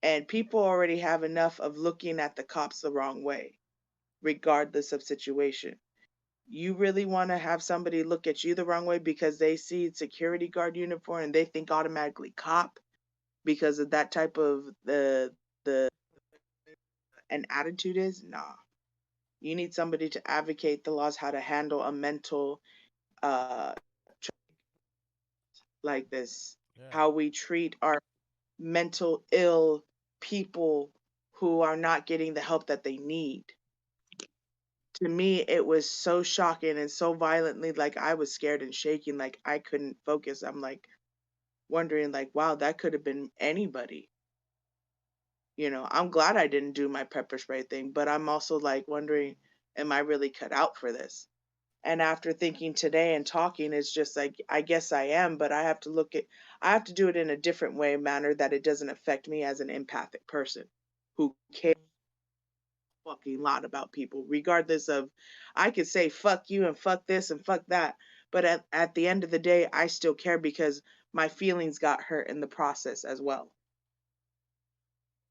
And people already have enough of looking at the cops the wrong way, regardless of situation. You really want to have somebody look at you the wrong way because they see security guard uniform and they think automatically cop because of that type of the an attitude is? Nah. You need somebody to advocate the laws, how to handle a mental uh like this, how we treat our mental ill people who are not getting the help that they need. To me, it was so shocking and so violently, like I was scared and shaking, like I couldn't focus. I'm like wondering, like, wow, that could have been anybody. I'm glad I didn't do my pepper spray thing, but I'm also like wondering, am I really cut out for this? And after thinking today and talking, it's just like, I guess I am, but I have to do it in a different way, manner that it doesn't affect me as an empathic person who cares a fucking lot about people, regardless of, I could say fuck you and fuck this and fuck that. But at the end of the day, I still care because my feelings got hurt in the process as well.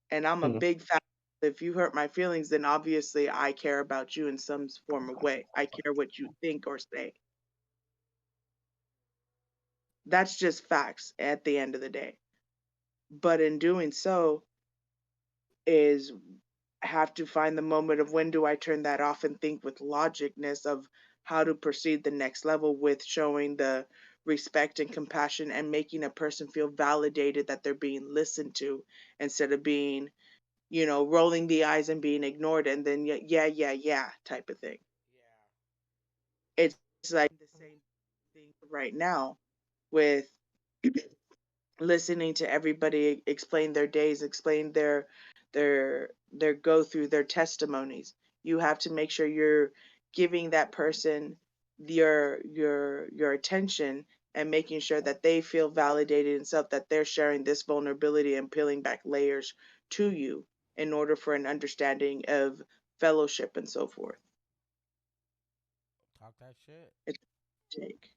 And I'm a Mhm. big fan. If you hurt my feelings, then obviously I care about you in some form of way. I care what you think or say. That's just facts at the end of the day. But in doing so, is have to find the moment of when do I turn that off and think with logicness of how to proceed the next level with showing the respect and compassion and making a person feel validated that they're being listened to instead of being, rolling the eyes and being ignored and then yeah type of thing. Yeah. It's like the same thing right now with listening to everybody explain their days, explain their go through their testimonies. You have to make sure you're giving that person your attention and making sure that they feel validated and self that they're sharing this vulnerability and peeling back layers to you in order for an understanding of fellowship and so forth. Talk that shit. It's a take.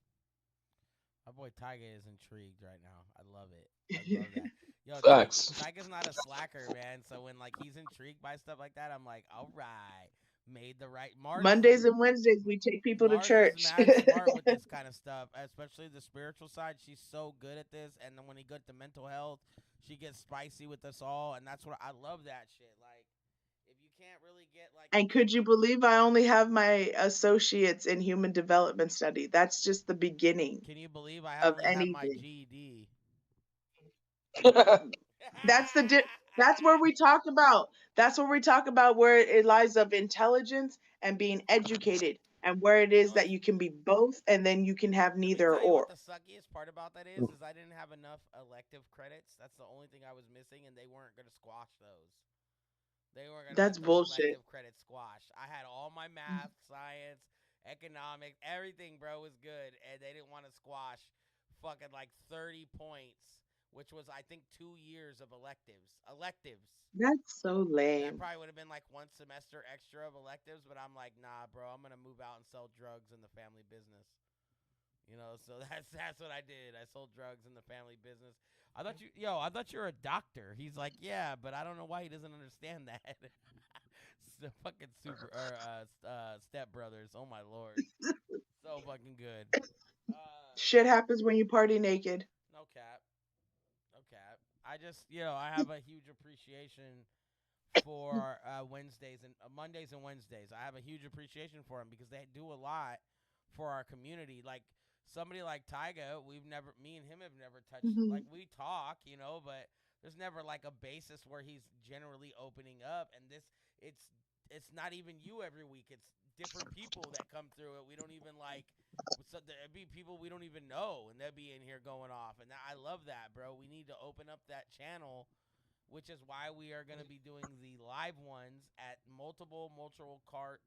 My boy Tyga is intrigued right now. I love it. I love that. Yo, Facts. Tyga's not a slacker, man. So when like he's intrigued by stuff like that, I'm like, all right, made the right. Mondays and Wednesdays we take people to Mars is church. mad smart with this kind of stuff, especially the spiritual side. She's so good at this. And then when he got to mental health, she gets spicy with us all, and that's what I love. That shit. Like, if you can't really get like, And could you believe I only have my associates in human development study? That's just the beginning can you believe I of only have my anything. GED? That's that's where we talk about. That's where we talk about where it lies of intelligence and being educated and where it You know is that what's you can be both and then you can have Let me neither tell you what or. the suckiest part about that is I didn't have enough elective credits. That's the only thing I was missing, and they weren't gonna squash those. They weren't gonna That's let those bullshit. elective credits squash. I had all my math, science, economics, everything, bro, was good, and they didn't want to squash fucking like 30 points, which was I think 2 years of electives. Electives. That's so That lame. probably would have been like one semester extra of electives, but I'm like, nah, bro, I'm gonna move out and sell drugs in the family business. So that's what I did. I sold drugs in the family business. I thought you were a doctor. He's like, yeah, but I don't know why he doesn't understand that. So fucking super step brothers. Oh my lord, so fucking good. Shit happens when you party naked. No cap, no cap. I just I have a huge appreciation for Wednesdays and Mondays and Wednesdays. I have a huge appreciation for them because they do a lot for our community. Like somebody like Tyga, me and him have never touched. Like we talk, but there's never like a basis where he's generally opening up. And it's not even you every week. It's different people that come through it. We don't even like. So there'd be people we don't even know, and they'll be in here going off. And I love that, bro. We need to open up that channel, which is why we are going to be doing the live ones at multiple cart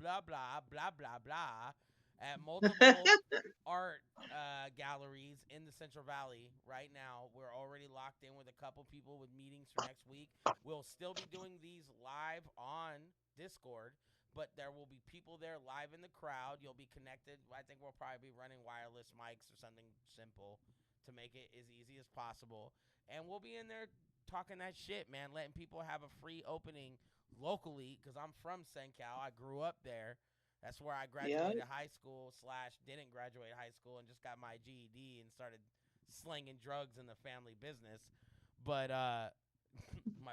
blah blah blah blah blah at multiple art galleries in the Central Valley. Right now, we're already locked in with a couple people with meetings for next week. We'll still be doing these live on Discord, but there will be people there live in the crowd. You'll be connected. I think we'll probably be running wireless mics or something simple to make it as easy as possible. And we'll be in there talking that shit, man, letting people have a free opening locally because I'm from SenCal. I grew up there. That's where I graduated high school / didn't graduate high school and just got my GED and started slinging drugs in the family business. But my